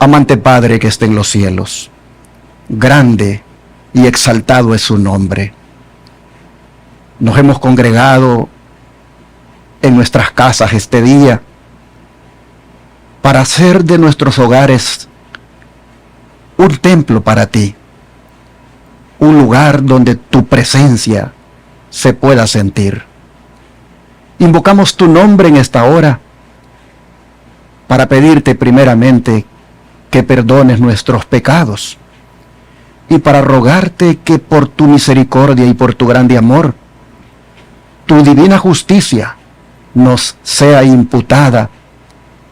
Amante Padre que está en los cielos, grande y exaltado es su nombre. Nos hemos congregado en nuestras casas este día para hacer de nuestros hogares un templo para ti, un lugar donde tu presencia se pueda sentir. Invocamos tu nombre en esta hora para pedirte primeramente que perdones nuestros pecados y para rogarte que por tu misericordia y por tu grande amor, tu divina justicia nos sea imputada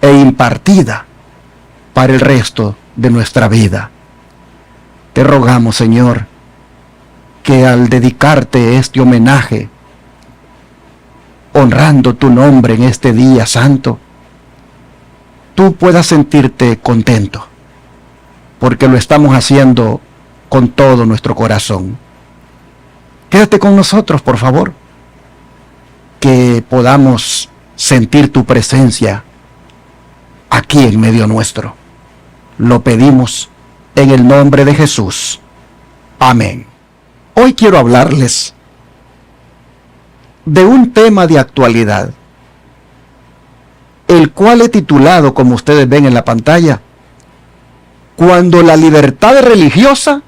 e impartida para el resto de nuestra vida. Te rogamos, Señor, que al dedicarte este homenaje, honrando tu nombre en este día santo, tú puedas sentirte contento, porque lo estamos haciendo con todo nuestro corazón. Quédate con nosotros, por favor, que podamos sentir tu presencia aquí en medio nuestro. Lo pedimos en el nombre de Jesús. Amén. Hoy quiero hablarles de un tema de actualidad, el cual he titulado, como ustedes ven en la pantalla, Cuando la libertad religiosa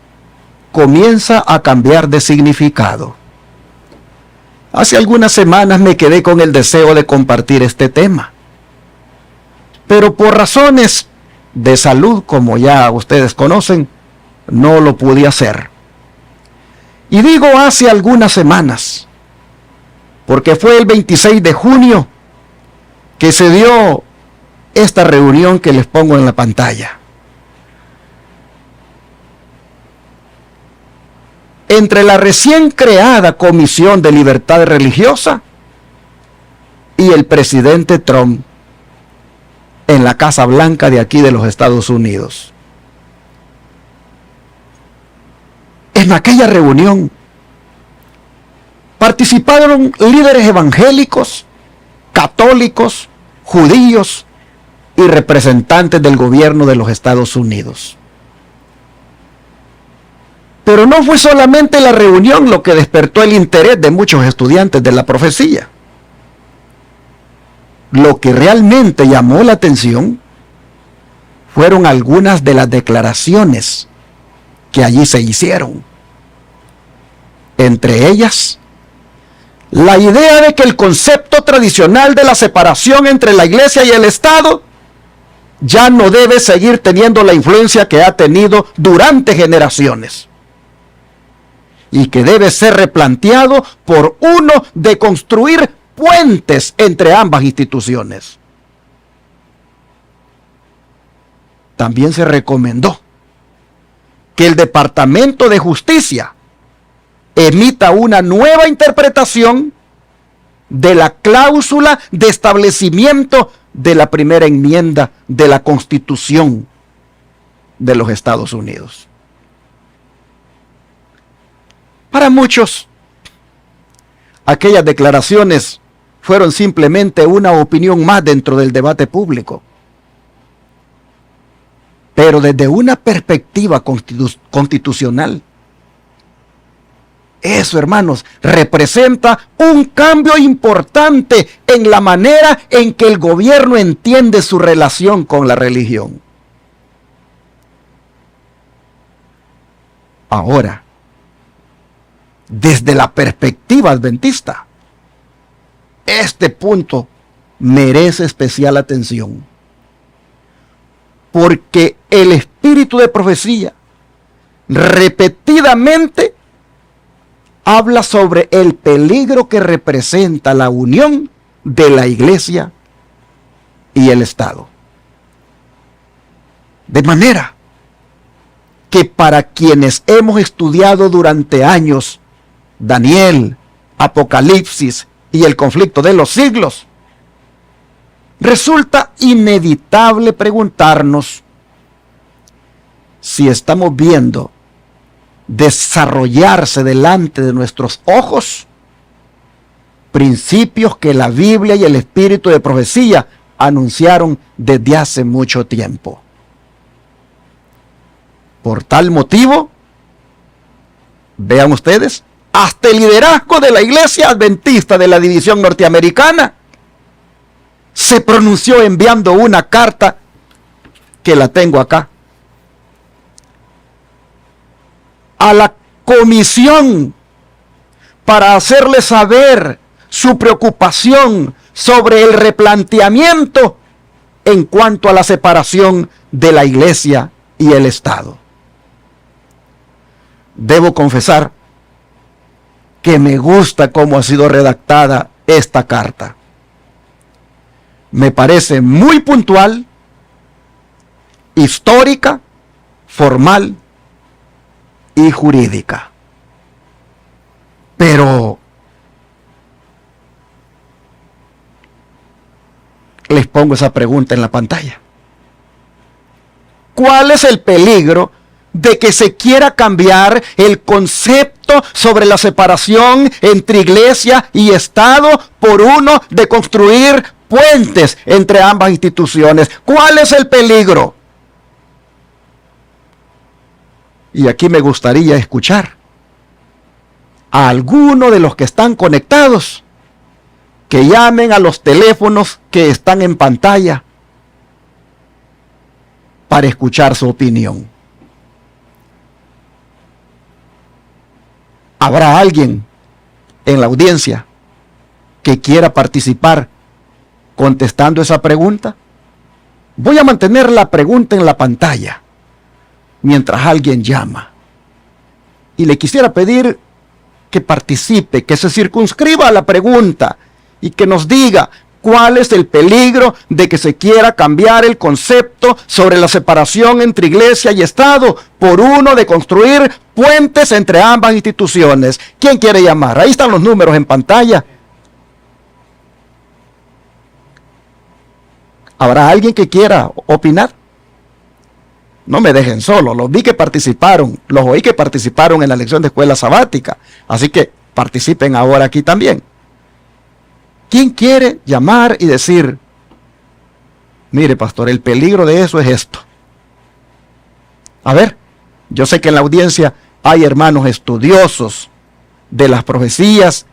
comienza a cambiar de significado. Hace algunas semanas me quedé con el deseo de compartir este tema, pero por razones de salud, como ya ustedes conocen, no lo pude hacer. Y digo hace algunas semanas, porque fue el 26 de junio que se dio esta reunión que les pongo en la pantalla. Entre la recién creada Comisión de Libertad Religiosa y el presidente Trump en la Casa Blanca de aquí de los Estados Unidos. En aquella reunión participaron líderes evangélicos, católicos, judíos y representantes del gobierno de los Estados Unidos. Pero no fue solamente la reunión lo que despertó el interés de muchos estudiantes de la profecía. Lo que realmente llamó la atención fueron algunas de las declaraciones que allí se hicieron. Entre ellas, la idea de que el concepto tradicional de la separación entre la iglesia y el Estado ya no debe seguir teniendo la influencia que ha tenido durante generaciones, y que debe ser replanteado por uno de construir puentes entre ambas instituciones. También se recomendó que el Departamento de Justicia emita una nueva interpretación de la cláusula de establecimiento de la primera enmienda de la Constitución de los Estados Unidos. Para muchos, aquellas declaraciones fueron simplemente una opinión más dentro del debate público. Pero desde una perspectiva constitucional, eso, hermanos, representa un cambio importante en la manera en que el gobierno entiende su relación con la religión. Ahora, desde la perspectiva adventista, este punto merece especial atención, porque el espíritu de profecía repetidamente habla sobre el peligro que representa la unión de la iglesia y el Estado. De manera que para quienes hemos estudiado durante años Daniel, Apocalipsis y el conflicto de los siglos, resulta inevitable preguntarnos si estamos viendo desarrollarse delante de nuestros ojos principios que la Biblia y el espíritu de profecía anunciaron desde hace mucho tiempo. Por tal motivo, vean ustedes, hasta el liderazgo de la Iglesia Adventista de la División Norteamericana se pronunció enviando una carta que la tengo acá a la comisión para hacerle saber su preocupación sobre el replanteamiento en cuanto a la separación de la Iglesia y el Estado. Debo confesar que me gusta cómo ha sido redactada esta carta. Me parece muy puntual, histórica, formal y jurídica. Pero les pongo esa pregunta en la pantalla. ¿Cuál es el peligro de que se quiera cambiar el concepto sobre la separación entre iglesia y Estado por uno de construir puentes entre ambas instituciones? ¿Cuál es el peligro? Y aquí me gustaría escuchar a alguno de los que están conectados que llamen a los teléfonos que están en pantalla para escuchar su opinión. ¿Habrá alguien en la audiencia que quiera participar contestando esa pregunta? Voy a mantener la pregunta en la pantalla mientras alguien llama. Y le quisiera pedir que participe, que se circunscriba a la pregunta y que nos diga cuál es el peligro de que se quiera cambiar el concepto sobre la separación entre iglesia y Estado por uno de construir puentes entre ambas instituciones. ¿Quién quiere llamar? Ahí están los números en pantalla. ¿Habrá alguien que quiera opinar? No me dejen solo, los vi que participaron, los oí que participaron en la lección de escuela sabática, así que participen ahora aquí también. ¿Quién quiere llamar y decir, mire pastor, el peligro de eso es esto? A ver, yo sé que en la audiencia hay hermanos estudiosos de las profecías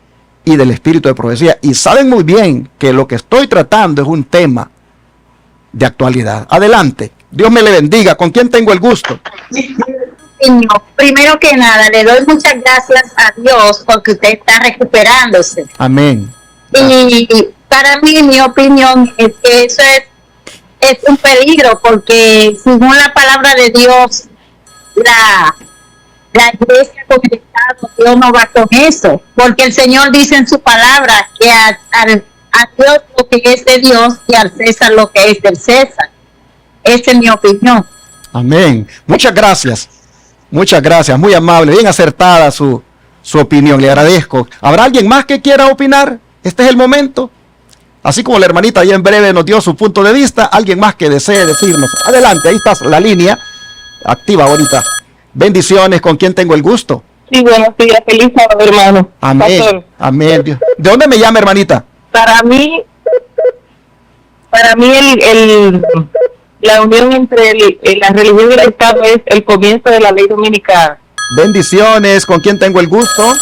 y del espíritu de profecía y saben muy bien que lo que estoy tratando es un tema de actualidad. Adelante, Dios me le bendiga. ¿Con quién tengo el gusto? Señor, primero que nada, le doy muchas gracias a Dios porque usted está recuperándose. Amén. Y para mí, mi opinión es que eso es un peligro porque según la palabra de Dios, la iglesia con el Estado, Dios no va con eso, porque el Señor dice en su palabra que a Dios lo que es de Dios y al César lo que es del César. Esa es mi opinión. Amén. Muchas gracias. Muchas gracias. Muy amable. Bien acertada su opinión. Le agradezco. ¿Habrá alguien más que quiera opinar? Este es el momento. Así como la hermanita ya en breve nos dio su punto de vista, alguien más que desee decirnos. Adelante, ahí está la línea activa ahorita. Bendiciones. ¿Con quién tengo el gusto? Sí, buenos días. Feliz sábado, hermano. Amén. Pastor. Amén. ¿De dónde me llama, hermanita? Para mí la unión entre la religión y el Estado es el comienzo de la ley dominicana. Bendiciones. ¿Con quién tengo el gusto?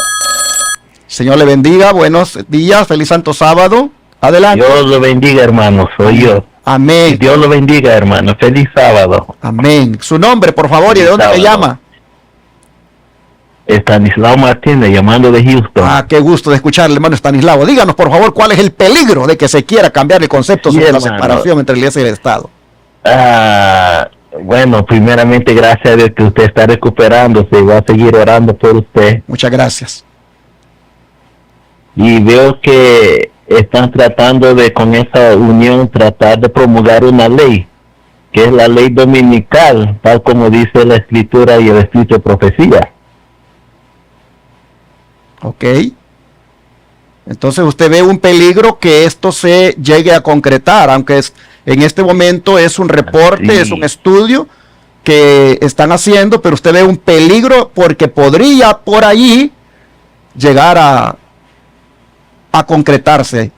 Señor le bendiga. Buenos días. Feliz Santo Sábado. Adelante. Dios lo bendiga, hermano. Soy yo. Amén. Dios lo bendiga, hermano. Feliz sábado. Amén. Su nombre, por favor, y de Feliz dónde me sábado. llama. Estanislao Martínez, llamando de Houston. Ah, qué gusto de escucharle, hermano Estanislao. Díganos, por favor, cuál es el peligro de que se quiera cambiar el concepto Sí, sobre la hermano. separación entre la iglesia y el Estado. Bueno, primeramente, gracias a Dios que usted está recuperándose y va a seguir orando por usted. Muchas gracias. Y veo que están tratando de, con esa unión, tratar de promulgar una ley, que es la ley dominical, tal como dice la Escritura y el Espíritu de Profecía. Ok. Entonces usted ve un peligro que esto se llegue a concretar, aunque en este momento es un reporte, Sí. es un estudio que están haciendo, pero usted ve un peligro porque podría por allí llegar a concretarse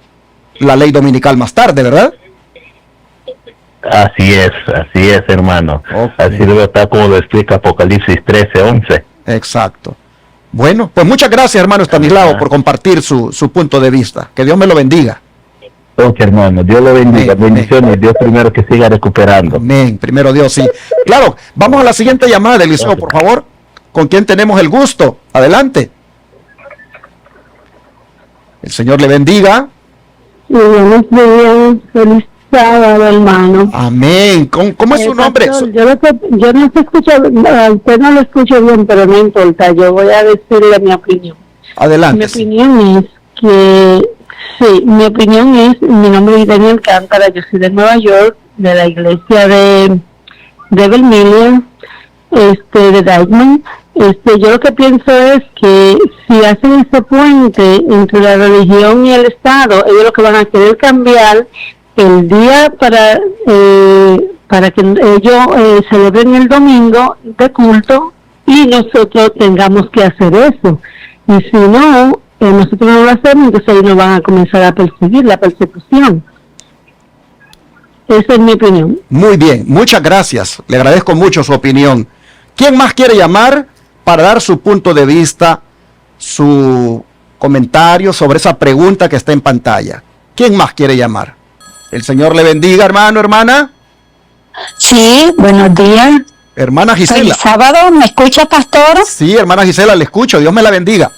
la ley dominical más tarde, ¿verdad? Así es, hermano. Ok. Así debe estar como lo explica Apocalipsis 13:11. Exacto. Bueno, pues muchas gracias, hermano Estanislao, por compartir su punto de vista. Que Dios me lo bendiga. Ok, hermano, Dios lo bendiga. Amén, Bendiciones, Dios primero que siga recuperando. Amén. Primero Dios, sí. Claro, vamos a la siguiente llamada, Eliseo, por favor. ¿Con quién tenemos el gusto? Adelante. El Señor le bendiga. Buenos días, feliz sábado, hermano. Amén. ¿Cómo es su nombre? Pastor, yo no se escucho, a usted no lo escucho bien, pero no importa, yo voy a decirle mi opinión. Adelante. Mi opinión es que, sí, mi nombre es Daniel Alcántara, yo soy de Nueva York, de la iglesia de Vermilion, de Dykeman. Yo lo que pienso es que si hacen ese puente entre la religión y el Estado, ellos lo que van a querer cambiar el día para que ellos celebren el domingo de culto y nosotros tengamos que hacer eso. Y si no, nosotros no lo hacemos, entonces ahí nos van a comenzar a perseguir, la persecución. Esa es mi opinión. Muy bien, muchas gracias. Le agradezco mucho su opinión. ¿Quién más quiere llamar para dar su punto de vista, su comentario sobre esa pregunta que está en pantalla? ¿Quién más quiere llamar? El Señor le bendiga, hermano, hermana. Sí, buenos días. Hermana Gisela. Feliz sábado, ¿me escucha, pastor? Sí, hermana Gisela, le escucho. Dios me la bendiga.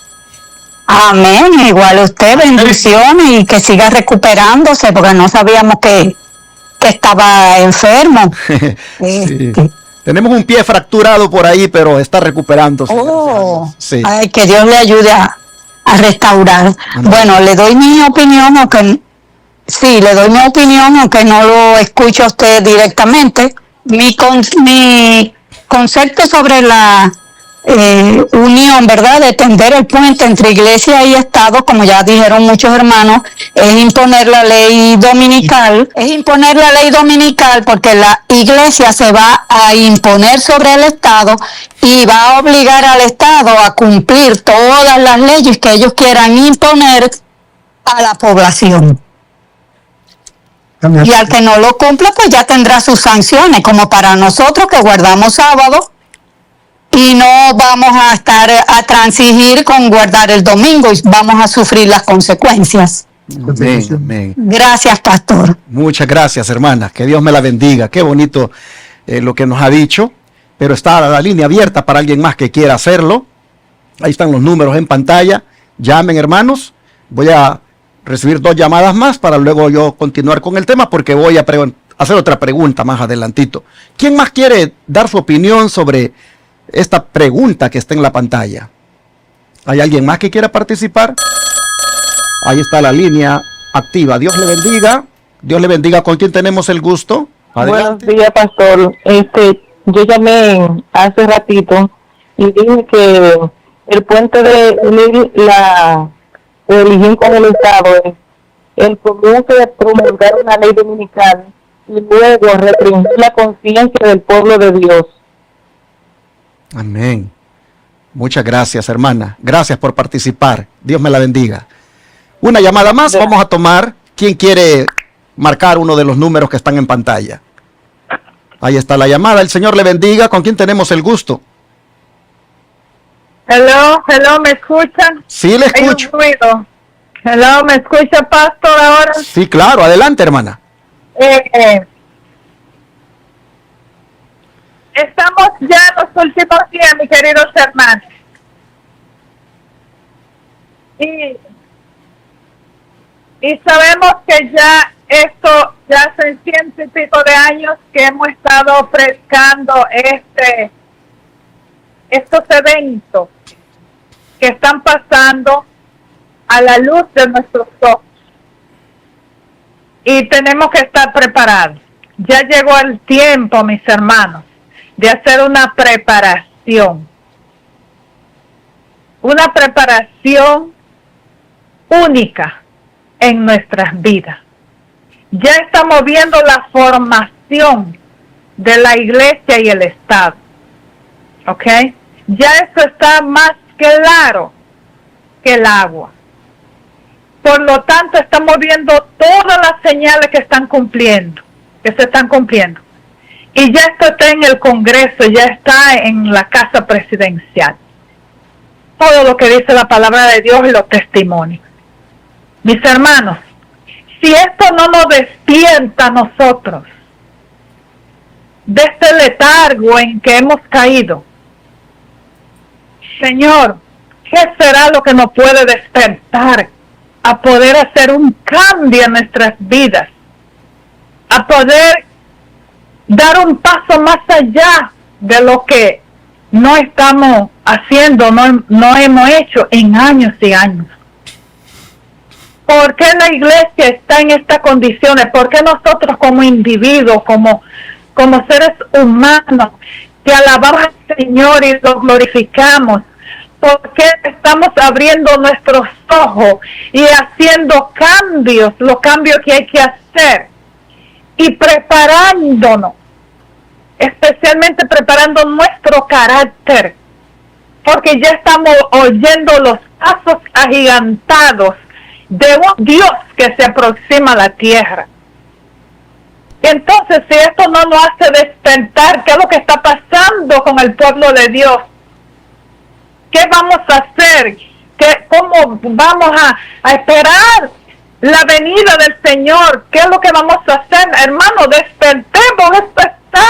Amén, igual usted, bendiciones y que siga recuperándose, porque no sabíamos que estaba enfermo. Sí. Tenemos un pie fracturado por ahí, pero está recuperándose. Oh, sí. Ay, que Dios le ayude a restaurar. Amén. Bueno, le doy mi opinión, aunque no lo escucho a usted directamente. Mi concepto sobre la unión, ¿verdad?, de tender el puente entre iglesia y Estado, como ya dijeron muchos hermanos, es imponer la ley dominical. Es imponer la ley dominical porque la iglesia se va a imponer sobre el Estado y va a obligar al Estado a cumplir todas las leyes que ellos quieran imponer a la población. Y al que no lo cumpla, pues ya tendrá sus sanciones, como para nosotros que guardamos sábado y no vamos a estar a transigir con guardar el domingo y vamos a sufrir las consecuencias. Amén, amén. Gracias, pastor. Muchas gracias, hermana. Que Dios me la bendiga. Qué bonito lo que nos ha dicho. Pero está la línea abierta para alguien más que quiera hacerlo. Ahí están los números en pantalla. Llamen, hermanos. Voy a recibir 2 llamadas más para luego yo continuar con el tema, porque voy a hacer otra pregunta más adelantito. ¿Quién más quiere dar su opinión sobre esta pregunta que está en la pantalla? ¿Hay alguien más que quiera participar? Ahí está la línea activa. Dios le bendiga. Dios le bendiga. ¿Con quién tenemos el gusto? Adelante. Buenos días, pastor. Yo llamé hace ratito y dije que el puente de unir la religión con el Estado es el comienzo de promulgar una ley dominical y luego restringir la conciencia del pueblo de Dios. Amén. Muchas gracias, hermana. Gracias por participar. Dios me la bendiga. Una llamada más vamos a tomar. ¿Quién quiere marcar uno de los números que están en pantalla? Ahí está la llamada. El Señor le bendiga. ¿Con quién tenemos el gusto? Hello, ¿me escuchan? Sí, le escucho. Hay un ruido. Hello, ¿me escucha, pastor, ahora? Sí, claro. Adelante, hermana. Estamos ya en los últimos días, mis queridos hermanos. Y sabemos que ya hace 100 y pico de años que hemos estado predicando estos eventos que están pasando a la luz de nuestros ojos. Y tenemos que estar preparados. Ya llegó el tiempo, mis hermanos, de hacer una preparación única en nuestras vidas. Ya estamos viendo la formación de la iglesia y el Estado. ¿Ok? Ya eso está más claro que el agua. Por lo tanto, estamos viendo todas las señales que están cumpliendo. que se están cumpliendo. Y ya esto está en el Congreso, ya está en la Casa Presidencial. Todo lo que dice la palabra de Dios y los testimonios. Mis hermanos, si esto no nos despierta a nosotros de este letargo en que hemos caído, Señor, ¿qué será lo que nos puede despertar a poder hacer un cambio en nuestras vidas? A poder dar un paso más allá de lo que no estamos haciendo, no hemos hecho en años y años. ¿Por qué la iglesia está en estas condiciones? ¿Por qué nosotros como individuos, como seres humanos, que alabamos al Señor y lo glorificamos? ¿Por qué estamos abriendo nuestros ojos y haciendo cambios, los cambios que hay que hacer? Y preparándonos, especialmente preparando nuestro carácter, porque ya estamos oyendo los pasos agigantados de un Dios que se aproxima a la tierra. Entonces, si esto no nos hace despertar, ¿qué es lo que está pasando con el pueblo de Dios? ¿Qué vamos a hacer? ¿Cómo vamos a esperar la venida del Señor? ¿Qué es lo que vamos a hacer? Hermano, despertemos. Esto está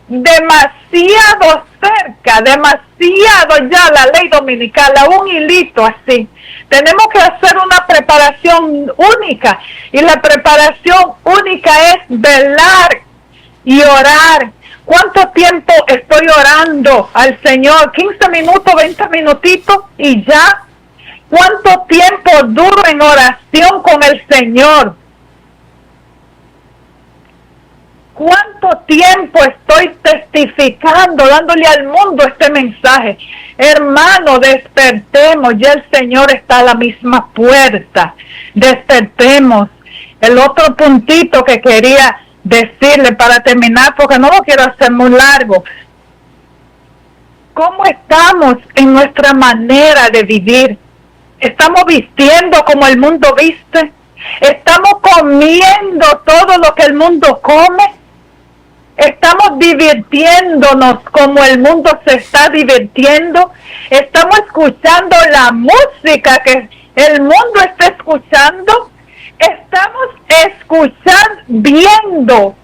demasiado cerca, demasiado ya la ley dominical, a un hilito así. Tenemos que hacer una preparación única, y la preparación única es velar y orar. ¿Cuánto tiempo estoy orando al Señor? 15 minutos, 20 minutitos y ya. ¿Cuánto tiempo duro en oración con el Señor? ¿Cuánto tiempo estoy testificando, dándole al mundo este mensaje? Hermano, despertemos, ya el Señor está a la misma puerta. Despertemos. El otro puntito que quería decirle para terminar, porque no lo quiero hacer muy largo. ¿Cómo estamos en nuestra manera de vivir? ¿Estamos vistiendo como el mundo viste? ¿Estamos comiendo todo lo que el mundo come? ¿Estamos divirtiéndonos como el mundo se está divirtiendo? ¿Estamos escuchando la música que el mundo está escuchando? ¿Estamos viendo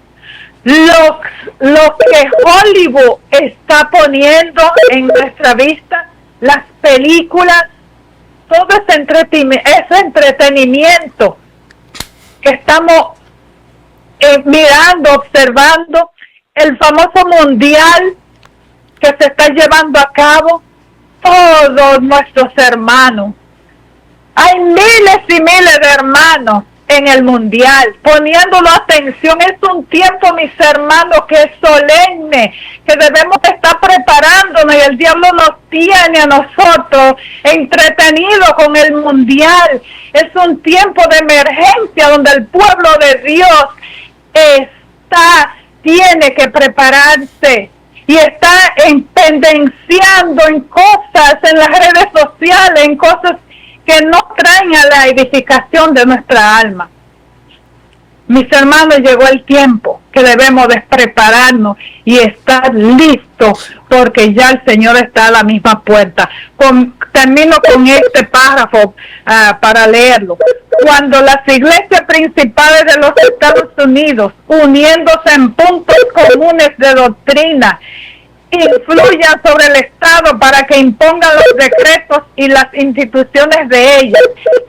lo que Hollywood está poniendo en nuestra vista? Las películas, todo ese entretenimiento que estamos mirando, observando, el famoso mundial que se está llevando a cabo. Todos nuestros hermanos, hay miles y miles de hermanos en el mundial, poniéndolo atención. Es un tiempo, mis hermanos, que es solemne, que debemos estar preparándonos, y el diablo nos tiene a nosotros entretenidos con el mundial. Es un tiempo de emergencia donde el pueblo de Dios tiene que prepararse y está pendenciando en cosas, en las redes sociales, en cosas que no traen a la edificación de nuestra alma. Mis hermanos, llegó el tiempo que debemos de prepararnos y estar listos, porque ya el Señor está a la misma puerta. Termino con este párrafo para leerlo. Cuando las iglesias principales de los Estados Unidos, uniéndose en puntos comunes de doctrina, influyan sobre el Estado para que impongan los decretos y las instituciones de ellas,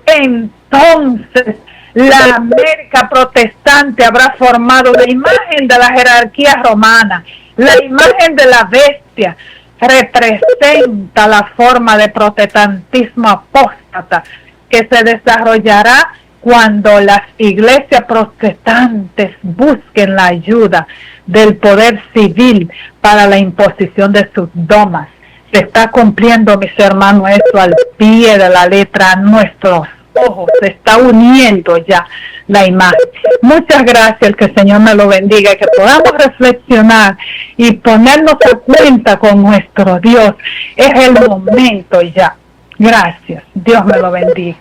entonces la América protestante habrá formado la imagen de la jerarquía romana. La imagen de la bestia representa la forma de protestantismo apóstata que se desarrollará cuando las iglesias protestantes busquen la ayuda del poder civil para la imposición de sus dogmas. Se está cumpliendo, mis hermanos, esto al pie de la letra a nuestros ojos. Se está uniendo ya la imagen. Muchas gracias, que el Señor me lo bendiga y que podamos reflexionar y ponernos a cuenta con nuestro Dios. Es el momento ya. Gracias. Dios me lo bendiga.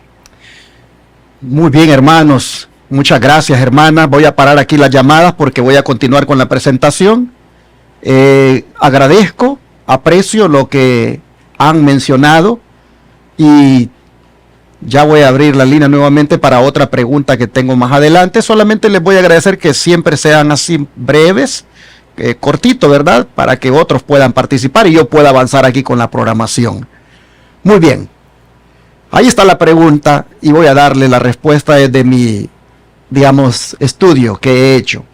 Muy bien, hermanos. Muchas gracias, hermana. Voy a parar aquí las llamadas porque voy a continuar con la presentación. Agradezco, aprecio lo que han mencionado y ya voy a abrir la línea nuevamente para otra pregunta que tengo más adelante. Solamente les voy a agradecer que siempre sean así breves, cortito, ¿verdad? Para que otros puedan participar y yo pueda avanzar aquí con la programación. Muy bien. Ahí está la pregunta y voy a darle la respuesta de mi, digamos, estudio que he hecho.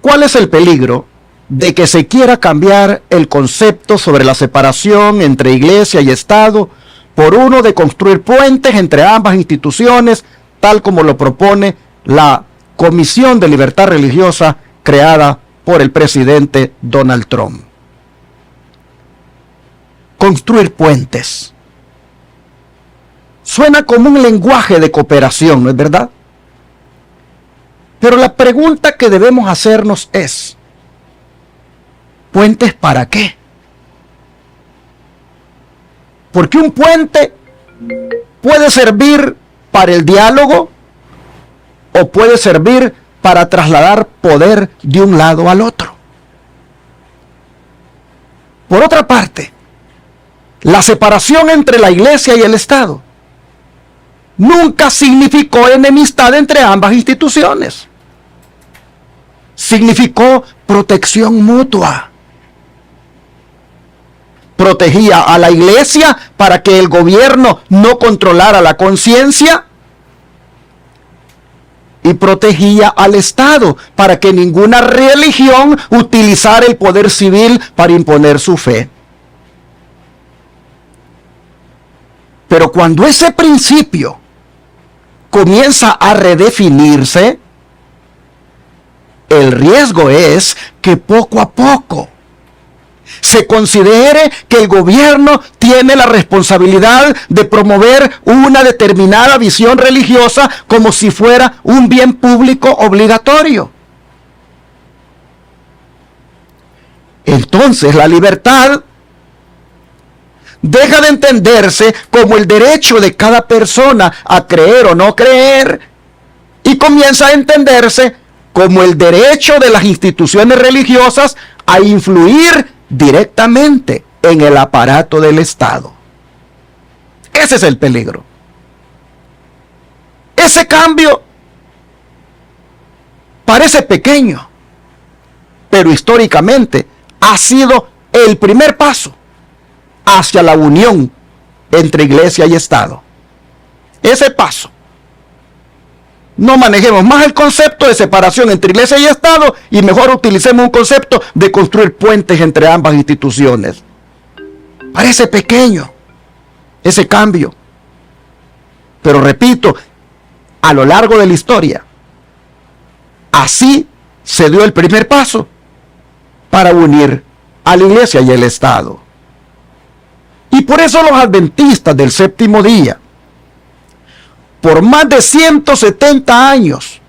¿Cuál es el peligro de que se quiera cambiar el concepto sobre la separación entre iglesia y Estado por uno de construir puentes entre ambas instituciones, tal como lo propone la Comisión de Libertad Religiosa creada por el presidente Donald Trump? Construir puentes. Suena como un lenguaje de cooperación, ¿no es verdad? Pero la pregunta que debemos hacernos es, ¿puentes para qué? Porque un puente puede servir para el diálogo o puede servir para trasladar poder de un lado al otro. Por otra parte, la separación entre la iglesia y el Estado nunca significó enemistad entre ambas instituciones. Significó protección mutua. Protegía a la iglesia para que el gobierno no controlara la conciencia y protegía al Estado para que ninguna religión utilizara el poder civil para imponer su fe. Pero cuando ese principio comienza a redefinirse, el riesgo es que poco a poco se considere que el gobierno tiene la responsabilidad de promover una determinada visión religiosa como si fuera un bien público obligatorio. Entonces la libertad deja de entenderse como el derecho de cada persona a creer o no creer y comienza a entenderse como el derecho de las instituciones religiosas a influir directamente en el aparato del Estado. Ese es el peligro. Ese cambio parece pequeño, pero históricamente ha sido el primer paso hacia la unión entre iglesia y Estado. Ese paso. No manejemos más el concepto de separación entre iglesia y Estado y mejor utilicemos un concepto de construir puentes entre ambas instituciones. Parece pequeño ese cambio, pero repito, a lo largo de la historia, así se dio el primer paso para unir a la iglesia y el Estado. Y por eso los adventistas del séptimo día, por más de 170 años,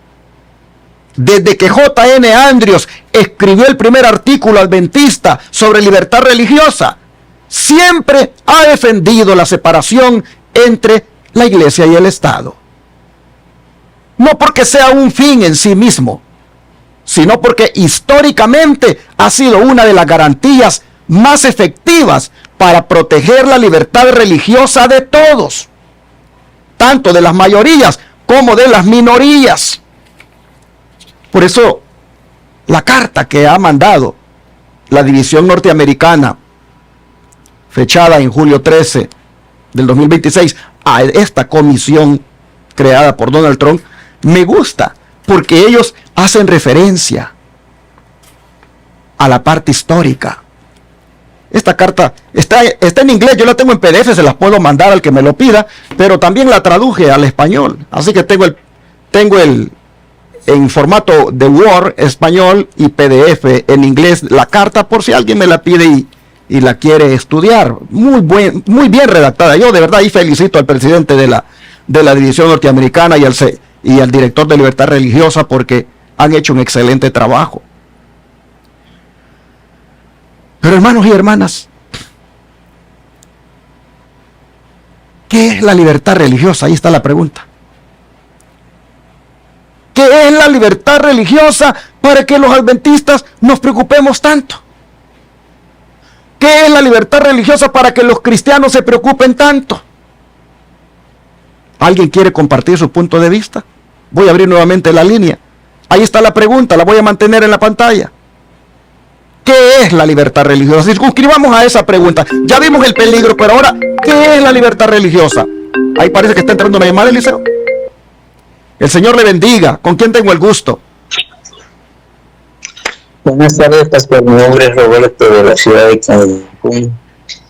desde que J.N. Andrews escribió el primer artículo adventista sobre libertad religiosa, siempre ha defendido la separación entre la iglesia y el Estado. No porque sea un fin en sí mismo, sino porque históricamente ha sido una de las garantías más efectivas para proteger la libertad religiosa de todos, tanto de las mayorías como de las minorías. Por eso, la carta que ha mandado la división norteamericana, fechada en julio 13 del 2026, a esta comisión creada por Donald Trump, me gusta, porque ellos hacen referencia a la parte histórica. Esta carta está en inglés, yo la tengo en PDF, se las puedo mandar al que me lo pida, pero también la traduje al español. Así que tengo en formato de Word español y PDF en inglés la carta por si alguien me la pide y la quiere estudiar. Muy bien redactada. Yo de verdad ahí felicito al presidente de la división norteamericana y al director de libertad religiosa porque han hecho un excelente trabajo. Pero hermanos y hermanas, ¿qué es la libertad religiosa? Ahí está la pregunta. ¿Qué es la libertad religiosa para que los adventistas nos preocupemos tanto? ¿Qué es la libertad religiosa para que los cristianos se preocupen tanto? ¿Alguien quiere compartir su punto de vista? Voy a abrir nuevamente la línea. Ahí está la pregunta, la voy a mantener en la pantalla. ¿Qué es la libertad religiosa? Circunscribamos a esa pregunta. Ya vimos el peligro, pero ahora, ¿qué es la libertad religiosa? Ahí parece que está entrando una llamada, Eliseo. El Señor le bendiga. ¿Con quién tengo el gusto? Buenas tardes, pastor. Mi nombre es Roberto, de la ciudad de Cancún.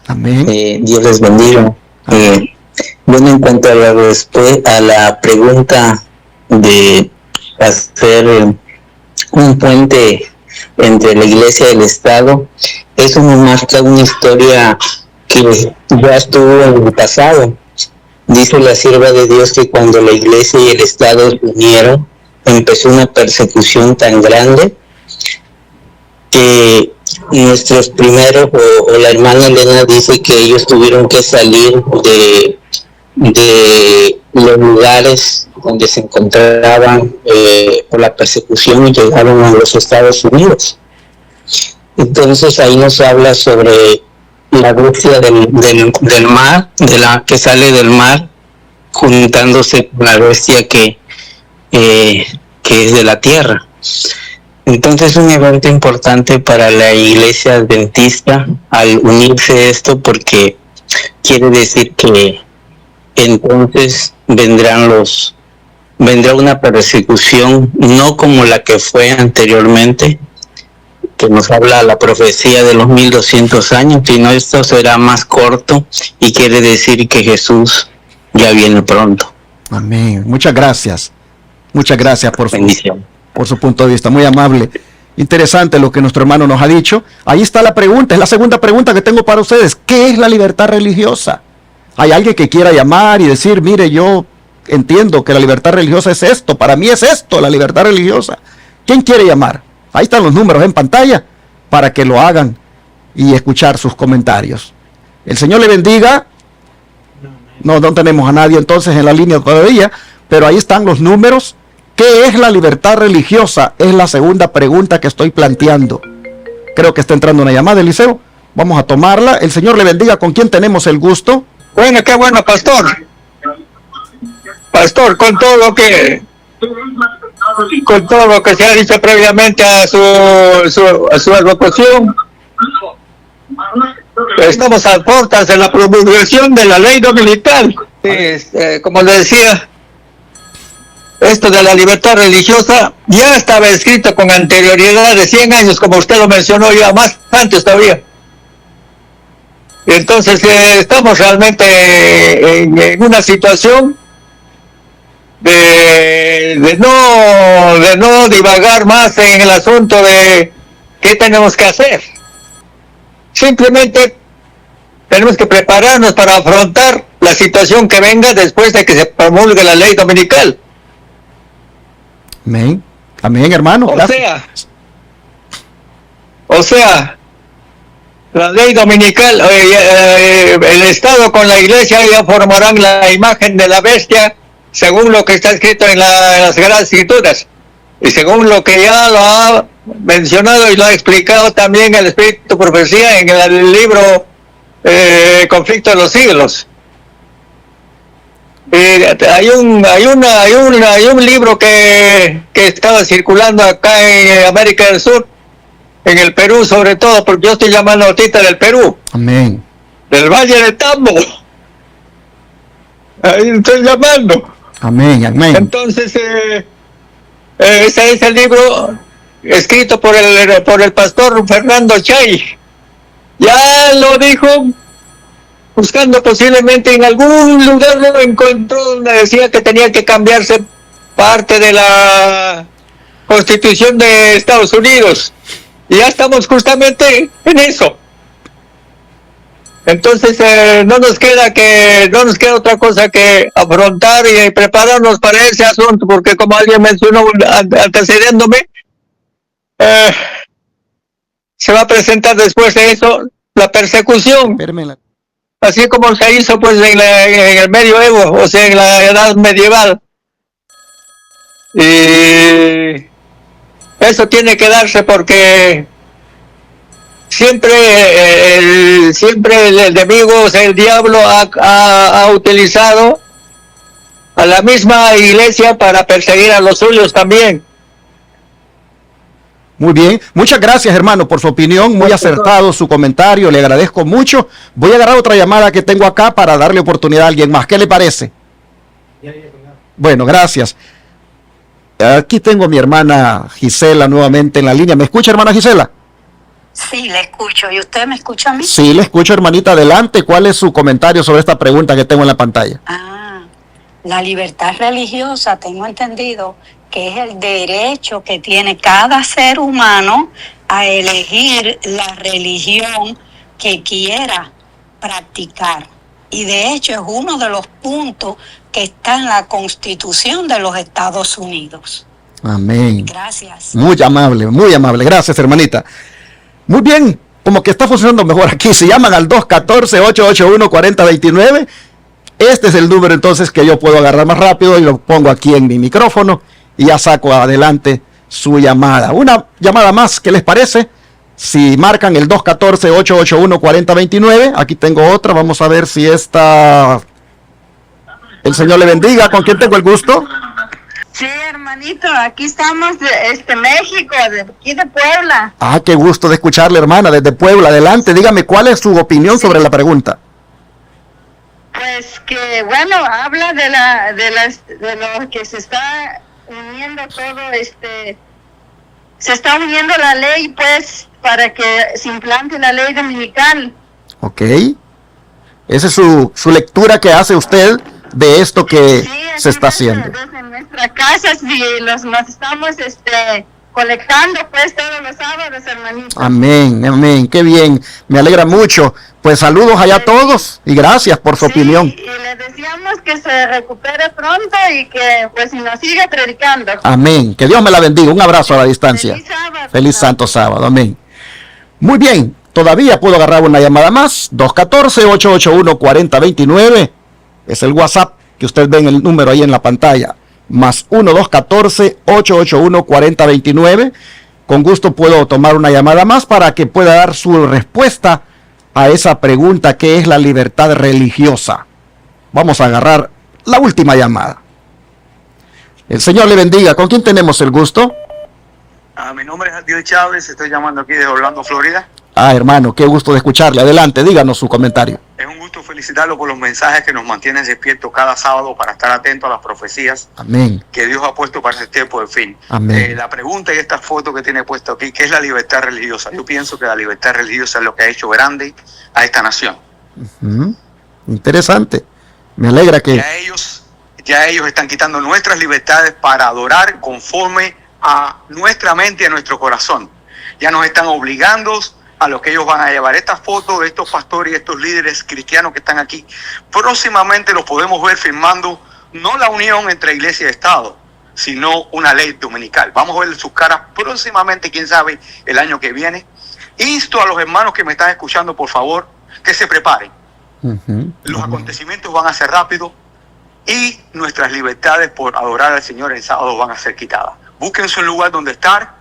Amén. Dios les bendiga. Bueno, en cuanto a la pregunta de hacer un puente entre la iglesia y el Estado, eso nos marca una historia que ya estuvo en el pasado. Dice la sierva de Dios que cuando la iglesia y el Estado se unieron, empezó una persecución tan grande que nuestros primeros, o la hermana Elena dice que ellos tuvieron que salir de los lugares donde se encontraban por la persecución y llegaron a los Estados Unidos. Entonces ahí nos habla sobre la bestia del mar, de la que sale del mar, juntándose con la bestia que es de la tierra. Entonces es un evento importante para la iglesia adventista al unirse esto, porque quiere decir que entonces vendrá una persecución no como la que fue anteriormente, que nos habla la profecía de los 1200 años, sino esto será más corto y quiere decir que Jesús ya viene pronto. Amén. Muchas gracias. Muchas gracias por su punto de vista. Muy amable. Interesante lo que nuestro hermano nos ha dicho. Ahí está la pregunta. Es la segunda pregunta que tengo para ustedes. ¿Qué es la libertad religiosa? Hay alguien que quiera llamar y decir, mire, yo entiendo que la libertad religiosa es esto. Para mí es esto, la libertad religiosa. ¿Quién quiere llamar? Ahí están los números en pantalla para que lo hagan y escuchar sus comentarios. El Señor le bendiga. No tenemos a nadie entonces en la línea todavía, pero ahí están los números. ¿Qué es la libertad religiosa? Es la segunda pregunta que estoy planteando. Creo que está entrando una llamada, Eliseo. Vamos a tomarla. El Señor le bendiga. ¿Con quién tenemos el gusto? Bueno, qué bueno, pastor. Pastor, con todo lo que se ha dicho previamente a su alocución, estamos a puertas de la promulgación de la ley dominical. Como le decía, esto de la libertad religiosa ya estaba escrito con anterioridad de 100 años, como usted lo mencionó, ya más antes todavía. Entonces estamos realmente en una situación de no divagar más en el asunto de qué tenemos que hacer. Simplemente tenemos que prepararnos para afrontar la situación que venga después de que se promulgue la ley dominical. Amén. Amén, hermano. O sea, la ley dominical, el Estado con la Iglesia ya formarán la imagen de la bestia según lo que está escrito en las Sagradas Escrituras y según lo que ya lo ha mencionado y lo ha explicado también el Espíritu Profecía en el libro Conflicto de los Siglos. Hay un libro que estaba circulando acá en América del Sur, en el Perú sobre todo, porque yo estoy llamando ahorita del Perú. Amén. Del Valle de Tambo. Ahí estoy llamando. Amén, amén. Entonces, ese es el libro escrito por el pastor Fernando Chay. Ya lo dijo, buscando posiblemente en algún lugar lo encontró donde decía que tenía que cambiarse parte de la Constitución de Estados Unidos. Y ya estamos justamente en eso. Entonces no nos queda otra cosa que afrontar y prepararnos para ese asunto, porque como alguien mencionó antecediéndome, se va a presentar después de eso la persecución, así como se hizo pues en el medioevo, o sea, en la edad medieval. Y eso tiene que darse porque siempre el enemigo, o sea, el diablo ha utilizado a la misma iglesia para perseguir a los suyos también. Muy bien, muchas gracias hermano por su opinión, muy acertado su comentario, le agradezco mucho. Voy a agarrar otra llamada que tengo acá para darle oportunidad a alguien más. ¿Qué le parece? Bueno, gracias. Aquí tengo a mi hermana Gisela nuevamente en la línea. ¿Me escucha, hermana Gisela? Sí, le escucho. ¿Y usted me escucha a mí? Sí, le escucho, hermanita. Adelante. ¿Cuál es su comentario sobre esta pregunta que tengo en la pantalla? La libertad religiosa, tengo entendido que es el derecho que tiene cada ser humano a elegir la religión que quiera practicar. Y de hecho es uno de los puntos que está en la Constitución de los Estados Unidos. Amén. Gracias. Muy amable, muy amable. Gracias, hermanita. Muy bien, como que está funcionando mejor aquí. Se llaman al 214-881-4029. Este es el número entonces que yo puedo agarrar más rápido y lo pongo aquí en mi micrófono y ya saco adelante su llamada. Una llamada más, ¿qué les parece? Si marcan el 214-881-4029, aquí tengo otra, vamos a ver si esta... El Señor le bendiga, ¿con quién tengo el gusto? Sí, hermanito, aquí estamos de México, de aquí de Puebla. Ah, qué gusto de escucharle, hermana, desde Puebla. Adelante, dígame, ¿cuál es su opinión sobre la pregunta? Pues que, bueno, habla de lo que se está uniendo todo, se está uniendo la ley, pues, para que se implante la ley dominical. Ok. Esa es su lectura que hace usted de esto que se está haciendo. Desde nuestra casa, si nos estamos colectando, pues, todos los sábados, hermanito. Amén, amén, qué bien, me alegra mucho. Pues saludos allá a todos y gracias por su opinión. Y le deseamos que se recupere pronto y que pues nos siga predicando. Amén, que Dios me la bendiga, un abrazo a la distancia. Feliz sábado. Feliz Santo Sábado, amén. Muy bien, todavía puedo agarrar una llamada más, 214-881-4029, es el WhatsApp que usted ve en el número ahí en la pantalla, más 1-214-881-4029. Con gusto puedo tomar una llamada más para que pueda dar su respuesta a esa pregunta que es la libertad religiosa. Vamos a agarrar la última llamada. El Señor le bendiga. ¿Con quién tenemos el gusto? Mi nombre es Adiel Chávez, estoy llamando aquí de Orlando, Florida. Hermano, qué gusto de escucharle. Adelante, díganos su comentario. Es un gusto felicitarlo por los mensajes que nos mantienen despiertos cada sábado para estar atentos a las profecías Amén. que Dios ha puesto para este tiempo de fin. Amén. La pregunta y esta foto que tiene puesto aquí, ¿qué es la libertad religiosa? Yo pienso que la libertad religiosa es lo que ha hecho grande a esta nación. Interesante. Me alegra que... Ya ellos están quitando nuestras libertades para adorar conforme a nuestra mente y a nuestro corazón. Ya nos están obligando a lo que ellos van a llevar. Estas fotos de estos pastores y estos líderes cristianos que están aquí, próximamente los podemos ver firmando no la unión entre iglesia y Estado, sino una ley dominical. Vamos a ver sus caras próximamente, quién sabe, el año que viene. Insto a los hermanos que me están escuchando, por favor, que se preparen. Los acontecimientos van a ser rápidos y nuestras libertades por adorar al Señor en sábado van a ser quitadas. Búsquense un lugar donde estar,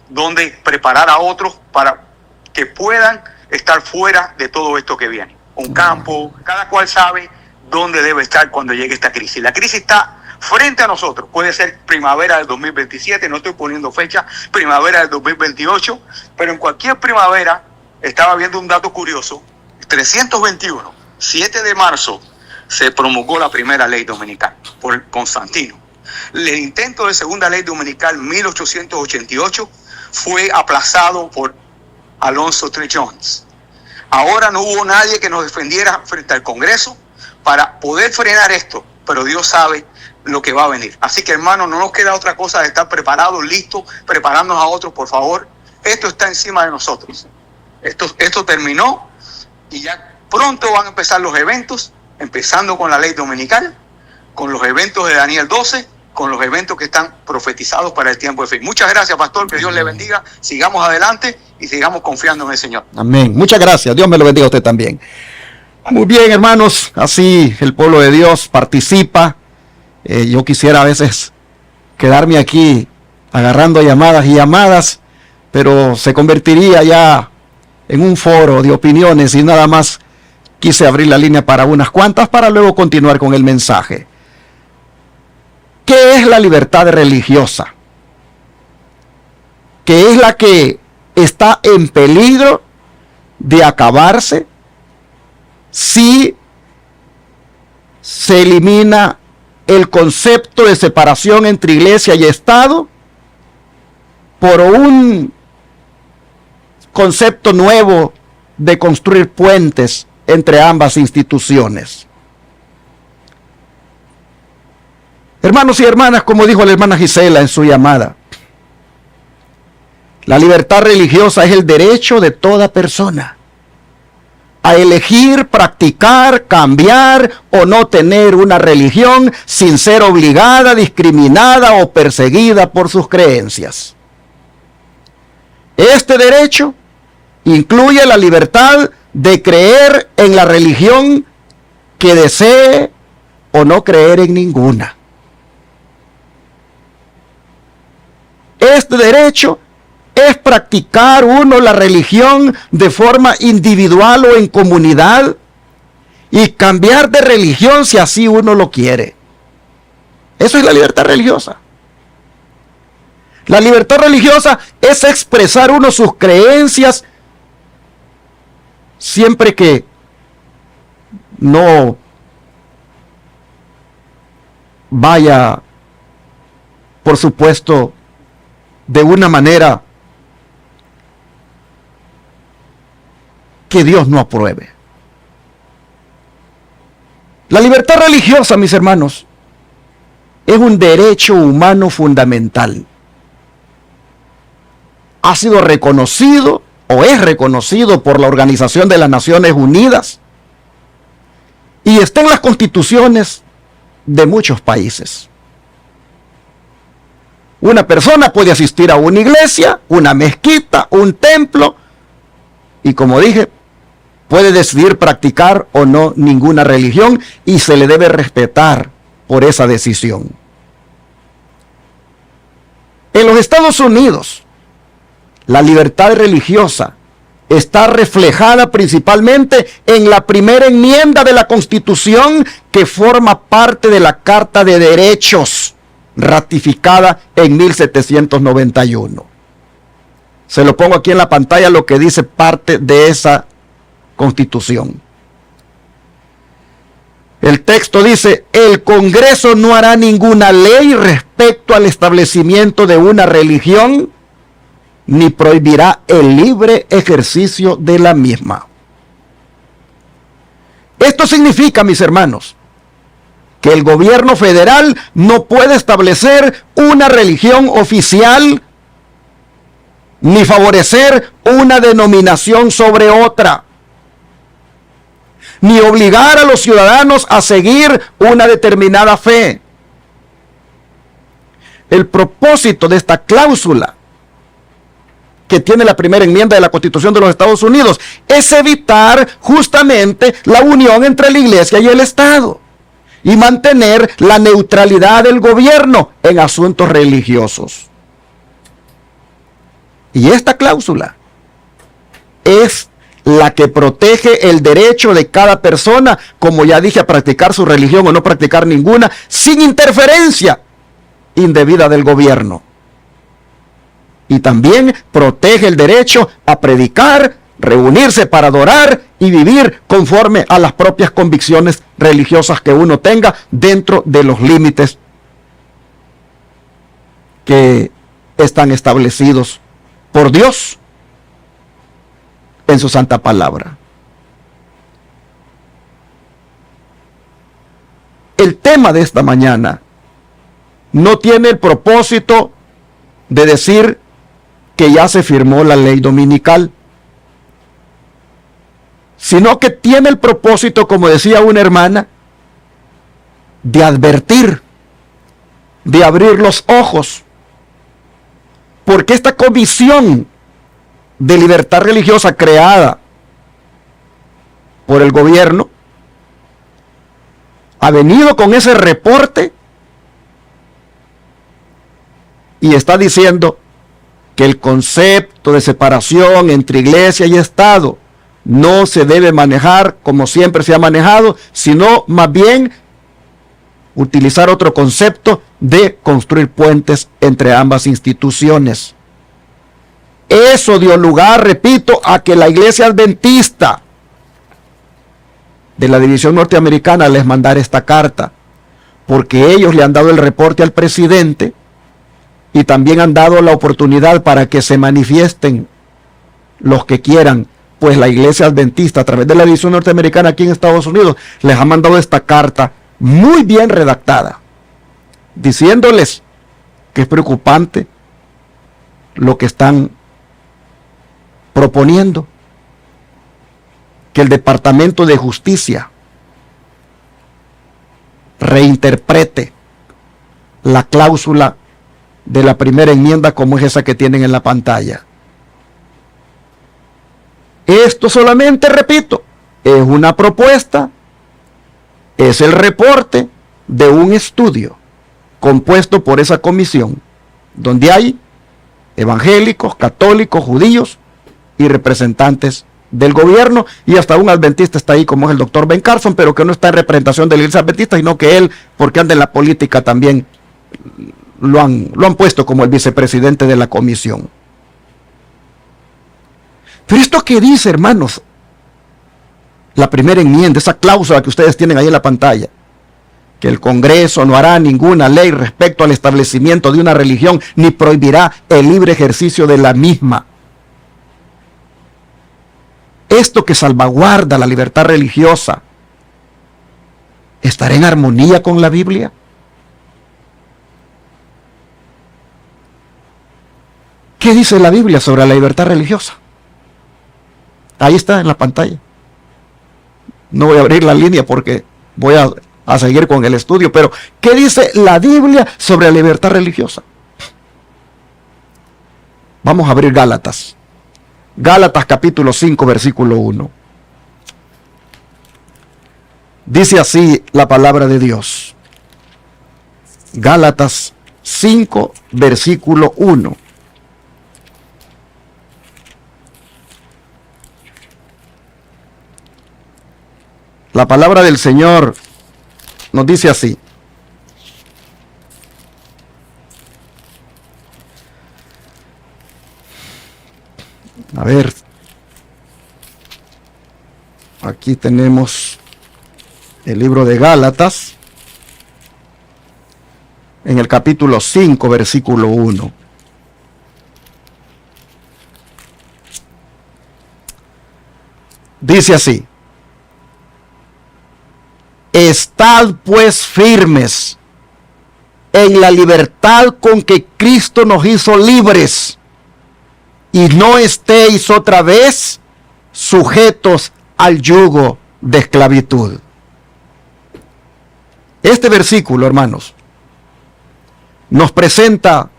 donde preparar a otros para que puedan estar fuera de todo esto que viene. Un campo, cada cual sabe dónde debe estar cuando llegue esta crisis. La crisis está frente a nosotros. Puede ser primavera del 2027, no estoy poniendo fecha, primavera del 2028, pero en cualquier primavera, estaba viendo un dato curioso, 321, 7 de marzo, se promulgó la primera ley dominical por Constantino. El intento de segunda ley dominical 1888 fue aplazado por Alonso T. Jones. Ahora no hubo nadie que nos defendiera frente al Congreso para poder frenar esto, pero Dios sabe lo que va a venir. Así que, hermanos, no nos queda otra cosa de estar preparados, listos, prepararnos a otros, por favor. Esto está encima de nosotros. Esto terminó y ya pronto van a empezar los eventos, empezando con la ley dominical, con los eventos de Daniel 12, con los eventos que están profetizados para el tiempo de fin. Muchas gracias, pastor, que Dios le bendiga, sigamos adelante y sigamos confiando en el Señor. Amén. Muchas gracias, Dios me lo bendiga a usted también. Muy bien, hermanos, así el pueblo de Dios participa. Yo quisiera a veces quedarme aquí agarrando llamadas y llamadas, pero se convertiría ya en un foro de opiniones y nada más quise abrir la línea para unas cuantas para luego continuar con el mensaje. ¿Qué es la libertad religiosa? Que es la que está en peligro de acabarse si se elimina el concepto de separación entre iglesia y Estado por un concepto nuevo de construir puentes entre ambas instituciones. Hermanos y hermanas, como dijo la hermana Gisela en su llamada, la libertad religiosa es el derecho de toda persona a elegir, practicar, cambiar o no tener una religión sin ser obligada, discriminada o perseguida por sus creencias. Este derecho incluye la libertad de creer en la religión que desee o no creer en ninguna. Este derecho es practicar uno la religión de forma individual o en comunidad y cambiar de religión si así uno lo quiere. Eso es la libertad religiosa. La libertad religiosa es expresar uno sus creencias siempre que no vaya, por supuesto, de una manera que Dios no apruebe. La libertad religiosa, mis hermanos, es un derecho humano fundamental. Ha sido reconocido o es reconocido por la Organización de las Naciones Unidas y está en las constituciones de muchos países. Una persona puede asistir a una iglesia, una mezquita, un templo y, como dije, puede decidir practicar o no ninguna religión y se le debe respetar por esa decisión. En los Estados Unidos, la libertad religiosa está reflejada principalmente en la primera enmienda de la Constitución que forma parte de la Carta de Derechos, ratificada en 1791. Se lo pongo aquí en la pantalla lo que dice parte de esa Constitución. El texto dice: el Congreso no hará ninguna ley respecto al establecimiento de una religión, ni prohibirá el libre ejercicio de la misma. Esto significa, mis hermanos, que el gobierno federal no puede establecer una religión oficial ni favorecer una denominación sobre otra, ni obligar a los ciudadanos a seguir una determinada fe. El propósito de esta cláusula que tiene la primera enmienda de la Constitución de los Estados Unidos es evitar justamente la unión entre la Iglesia y el Estado y mantener la neutralidad del gobierno en asuntos religiosos. Y esta cláusula es la que protege el derecho de cada persona, como ya dije, a practicar su religión o no practicar ninguna, sin interferencia indebida del gobierno. Y también protege el derecho a predicar, reunirse para adorar y vivir conforme a las propias convicciones religiosas que uno tenga dentro de los límites que están establecidos por Dios en su santa palabra. El tema de esta mañana no tiene el propósito de decir que ya se firmó la ley dominical, sino que tiene el propósito, como decía una hermana, de advertir, de abrir los ojos, porque esta comisión de libertad religiosa creada por el gobierno ha venido con ese reporte y está diciendo que el concepto de separación entre iglesia y Estado no se debe manejar como siempre se ha manejado, sino más bien utilizar otro concepto de construir puentes entre ambas instituciones. Eso dio lugar, repito, a que la iglesia adventista de la división norteamericana les mandara esta carta, porque ellos le han dado el reporte al presidente y también han dado la oportunidad para que se manifiesten los que quieran, pues la iglesia adventista a través de la división norteamericana aquí en Estados Unidos les ha mandado esta carta muy bien redactada, diciéndoles que es preocupante lo que están proponiendo, que el Departamento de Justicia reinterprete la cláusula de la primera enmienda como es esa que tienen en la pantalla. Esto solamente, repito, es una propuesta, es el reporte de un estudio compuesto por esa comisión, donde hay evangélicos, católicos, judíos y representantes del gobierno, y hasta un adventista está ahí como es el doctor Ben Carson, pero que no está en representación de la iglesia adventista, sino que él, porque anda en la política, también lo han puesto como el vicepresidente de la comisión. Pero esto que dice, hermanos, la primera enmienda, esa cláusula que ustedes tienen ahí en la pantalla, que el Congreso no hará ninguna ley respecto al establecimiento de una religión, ni prohibirá el libre ejercicio de la misma. Esto que salvaguarda la libertad religiosa, ¿estará en armonía con la Biblia? ¿Qué dice la Biblia sobre la libertad religiosa? Ahí está en la pantalla. No voy a abrir la línea porque voy a seguir con el estudio, pero ¿qué dice la Biblia sobre la libertad religiosa? Vamos a abrir Gálatas. Gálatas capítulo 5, versículo 1. Dice así la palabra de Dios. Gálatas 5, versículo 1. La palabra del Señor nos dice así. A ver, aquí tenemos el libro de Gálatas, en el capítulo 5, versículo 1. Dice así: estad pues firmes en la libertad con que Cristo nos hizo libres, y no estéis otra vez sujetos al yugo de esclavitud. Este versículo, hermanos, nos presenta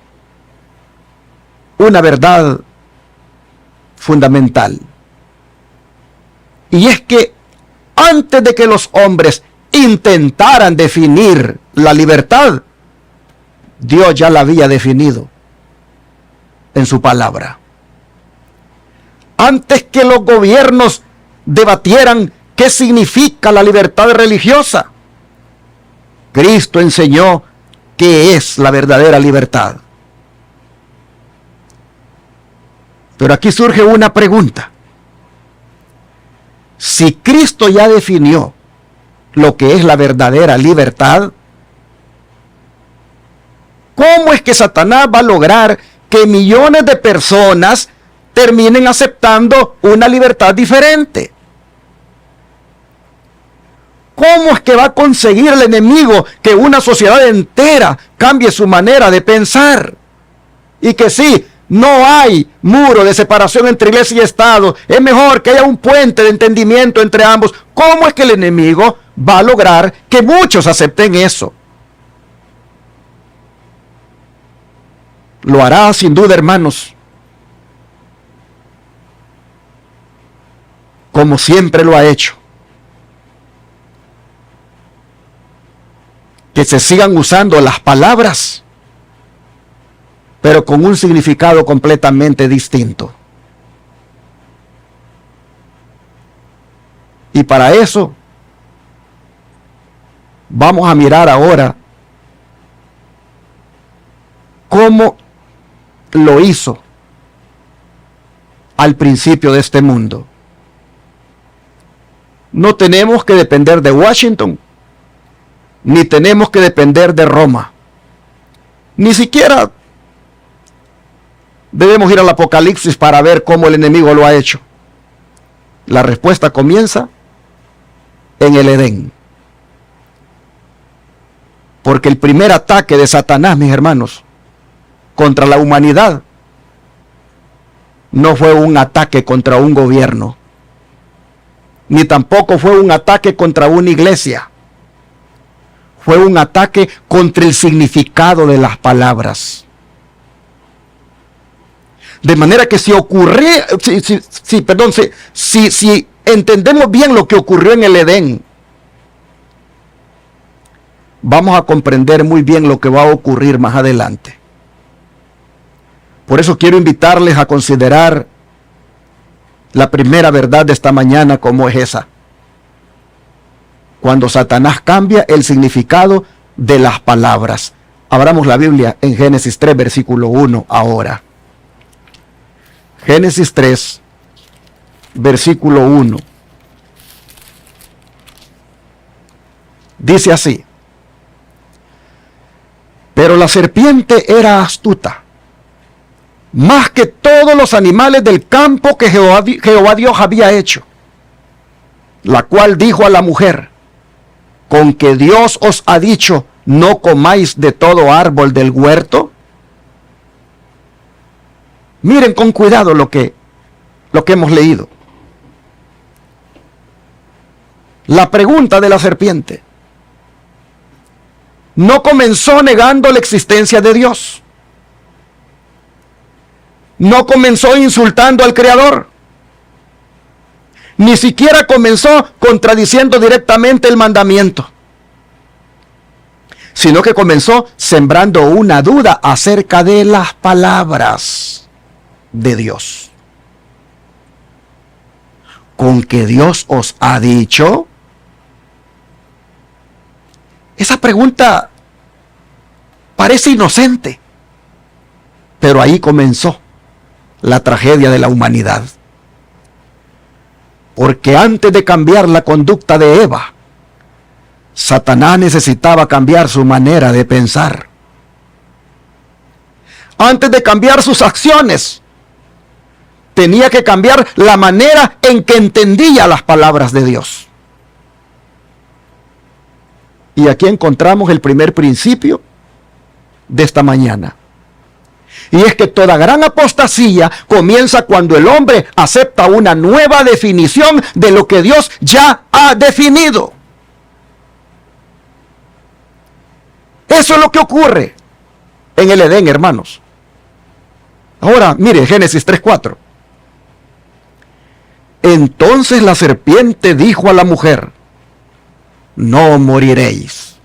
una verdad fundamental. Y es que antes de que los hombres intentaran definir la libertad, Dios ya la había definido en su palabra. Antes que los gobiernos debatieran qué significa la libertad religiosa, Cristo enseñó qué es la verdadera libertad. Pero aquí surge una pregunta. Si Cristo ya definió lo que es la verdadera libertad, ¿cómo es que Satanás va a lograr que millones de personas terminen aceptando una libertad diferente? ¿Cómo es que va a conseguir el enemigo que una sociedad entera cambie su manera de pensar? Y que sí, no hay muro de separación entre iglesia y Estado, es mejor que haya un puente de entendimiento entre ambos. ¿Cómo es que el enemigo va a lograr que muchos acepten eso? Lo hará sin duda, hermanos, como siempre lo ha hecho. Que se sigan usando las palabras pero con un significado completamente distinto. Y para eso vamos a mirar ahora cómo lo hizo al principio de este mundo. No tenemos que depender de Washington, ni tenemos que depender de Roma. Ni siquiera debemos ir al Apocalipsis para ver cómo el enemigo lo ha hecho. La respuesta comienza en el Edén. Porque el primer ataque de Satanás, mis hermanos, contra la humanidad, no fue un ataque contra un gobierno, ni tampoco fue un ataque contra una iglesia. Fue un ataque contra el significado de las palabras. De manera que si entendemos bien lo que ocurrió en el Edén, vamos a comprender muy bien lo que va a ocurrir más adelante. Por eso quiero invitarles a considerar la primera verdad de esta mañana, como es esa. Cuando Satanás cambia el significado de las palabras. Abramos la Biblia en Génesis 3, versículo 1 ahora. Génesis 3, versículo 1. Dice así: pero la serpiente era astuta, más que todos los animales del campo que Jehová Dios había hecho, la cual dijo a la mujer: ¿con que Dios os ha dicho, no comáis de todo árbol del huerto? Miren con cuidado lo que hemos leído. La pregunta de la serpiente no comenzó negando la existencia de Dios. No comenzó insultando al Creador. Ni siquiera comenzó contradiciendo directamente el mandamiento, sino que comenzó sembrando una duda acerca de las palabras de Dios. ¿Con que Dios os ha dicho? Esa pregunta parece inocente, pero ahí comenzó la tragedia de la humanidad. Porque antes de cambiar la conducta de Eva, Satanás necesitaba cambiar su manera de pensar. Antes de cambiar sus acciones, tenía que cambiar la manera en que entendía las palabras de Dios. Y aquí encontramos el primer principio de esta mañana. Y es que toda gran apostasía comienza cuando el hombre acepta una nueva definición de lo que Dios ya ha definido. Eso es lo que ocurre en el Edén, hermanos. Ahora, mire, Génesis 3:4. Entonces la serpiente dijo a la mujer: no moriréis.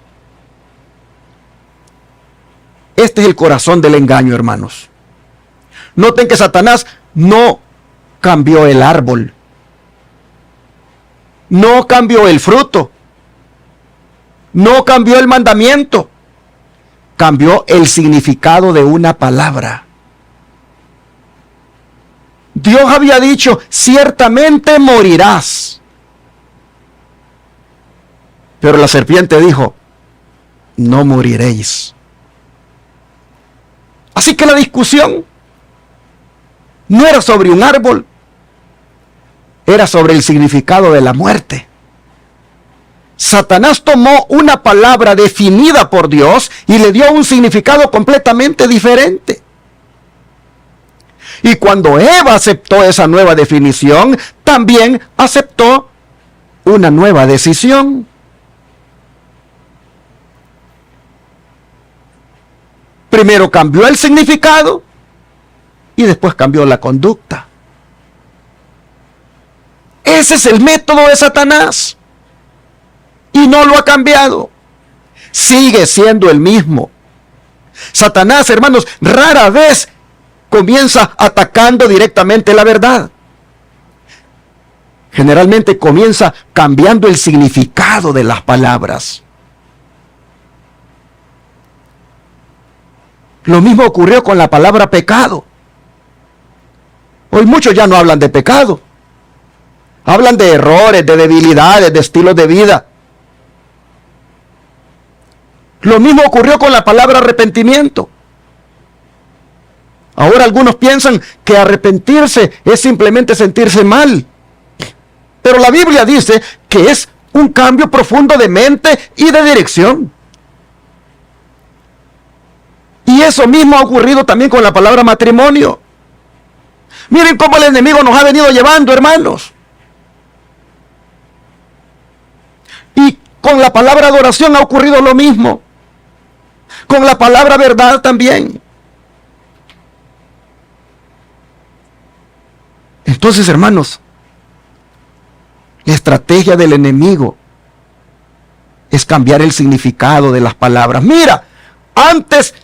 Este es el corazón del engaño, hermanos. Noten que Satanás no cambió el árbol, no cambió el fruto, no cambió el mandamiento, cambió el significado de una palabra. Dios había dicho: ciertamente morirás. Pero la serpiente dijo: no moriréis. Así que la discusión no era sobre un árbol, era sobre el significado de la muerte. Satanás tomó una palabra definida por Dios y le dio un significado completamente diferente. Y cuando Eva aceptó esa nueva definición, también aceptó una nueva decisión. Primero cambió el significado y después cambió la conducta. Ese es el método de Satanás. Y no lo ha cambiado. Sigue siendo el mismo. Satanás, hermanos, rara vez comienza atacando directamente la verdad. Generalmente comienza cambiando el significado de las palabras. Lo mismo ocurrió con la palabra pecado. Hoy muchos ya no hablan de pecado. Hablan de errores, de debilidades, de estilos de vida. Lo mismo ocurrió con la palabra arrepentimiento. Ahora algunos piensan que arrepentirse es simplemente sentirse mal. Pero la Biblia dice que es un cambio profundo de mente y de dirección. Y eso mismo ha ocurrido también con la palabra matrimonio. Miren cómo el enemigo nos ha venido llevando, hermanos. Y con la palabra adoración ha ocurrido lo mismo. Con la palabra verdad también. Entonces, hermanos, la estrategia del enemigo es cambiar el significado de las palabras. Mira, antes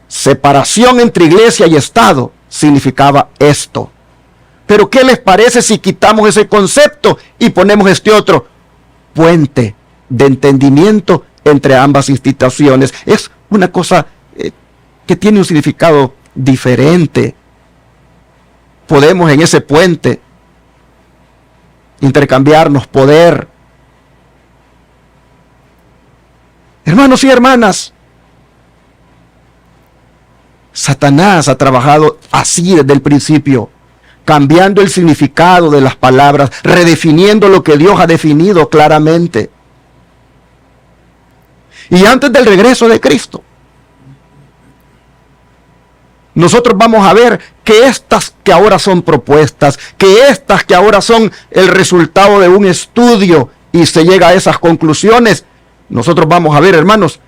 separación entre iglesia y Estado significaba esto. Pero ¿qué les parece si quitamos ese concepto y ponemos este otro? Puente de entendimiento entre ambas instituciones. Es una cosa que tiene un significado diferente. Podemos en ese puente intercambiarnos poder. Hermanos y hermanas, Satanás ha trabajado así desde el principio, cambiando el significado de las palabras, redefiniendo lo que Dios ha definido claramente. Y antes del regreso de Cristo, nosotros vamos a ver que estas que ahora son propuestas, que estas que ahora son el resultado de un estudio y se llega a esas conclusiones, nosotros vamos a ver, hermanos,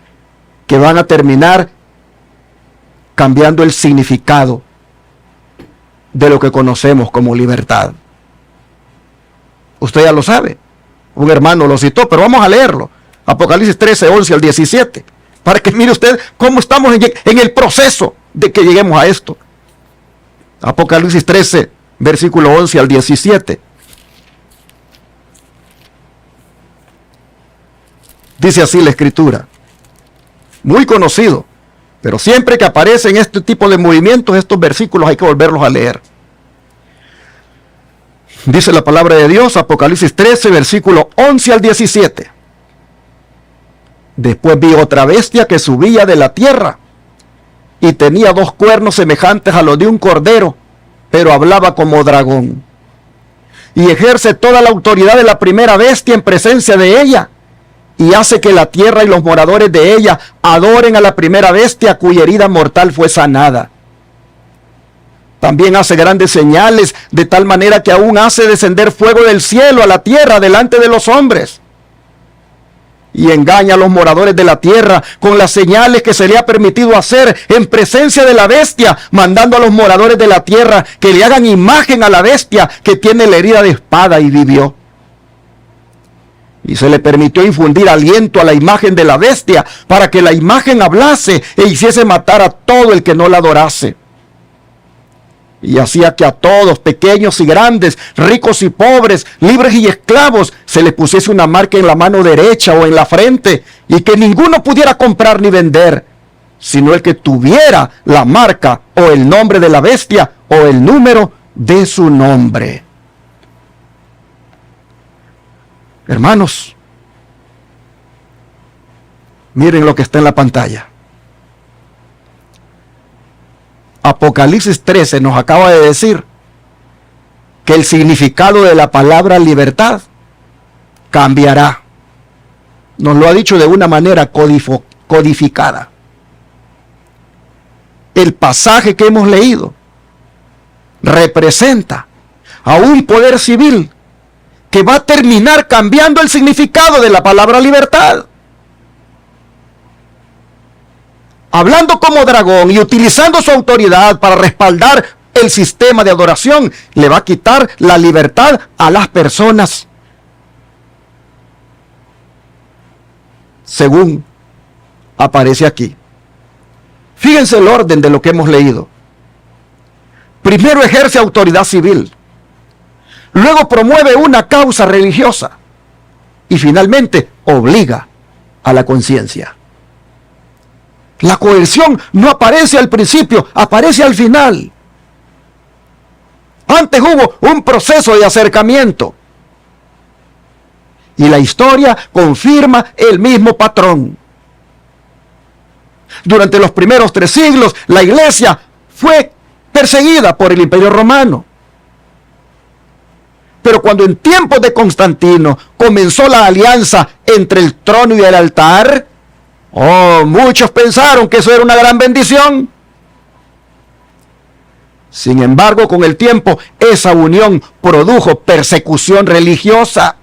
que van a terminar cambiando el significado de lo que conocemos como libertad. Usted ya lo sabe, un hermano lo citó, pero vamos a leerlo. Apocalipsis 13, 11 al 17, para que mire usted cómo estamos en el proceso de que lleguemos a esto. Apocalipsis 13, versículo 11 al 17. Dice así la escritura, muy conocido, pero siempre que aparecen este tipo de movimientos, estos versículos hay que volverlos a leer. Dice la palabra de Dios, Apocalipsis 13, versículo 11 al 17. Después vi otra bestia que subía de la tierra y tenía 2 cuernos semejantes a los de un cordero, pero hablaba como dragón. Y ejerce toda la autoridad de la primera bestia en presencia de ella, y hace que la tierra y los moradores de ella adoren a la primera bestia cuya herida mortal fue sanada. También hace grandes señales, de tal manera que aún hace descender fuego del cielo a la tierra delante de los hombres. Y engaña a los moradores de la tierra con las señales que se le ha permitido hacer en presencia de la bestia, mandando a los moradores de la tierra que le hagan imagen a la bestia que tiene la herida de espada y vivió. Y se le permitió infundir aliento a la imagen de la bestia para que la imagen hablase e hiciese matar a todo el que no la adorase. Y hacía que a todos, pequeños y grandes, ricos y pobres, libres y esclavos, se les pusiese una marca en la mano derecha o en la frente, y que ninguno pudiera comprar ni vender, sino el que tuviera la marca o el nombre de la bestia o el número de su nombre. Hermanos, miren lo que está en la pantalla. Apocalipsis 13 nos acaba de decir que el significado de la palabra libertad cambiará. Nos lo ha dicho de una manera codificada. El pasaje que hemos leído representa a un poder civil que va a terminar cambiando el significado de la palabra libertad. Hablando como dragón y utilizando su autoridad para respaldar el sistema de adoración, le va a quitar la libertad a las personas. Según aparece aquí. Fíjense el orden de lo que hemos leído. Primero ejerce autoridad civil, luego promueve una causa religiosa y finalmente obliga a la conciencia. La coerción no aparece al principio, aparece al final. Antes hubo un proceso de acercamiento y la historia confirma el mismo patrón. Durante los primeros 3 siglos, la iglesia fue perseguida por el Imperio Romano. Pero cuando en tiempos de Constantino comenzó la alianza entre el trono y el altar, muchos pensaron que eso era una gran bendición. Sin embargo, con el tiempo, esa unión produjo persecución religiosa,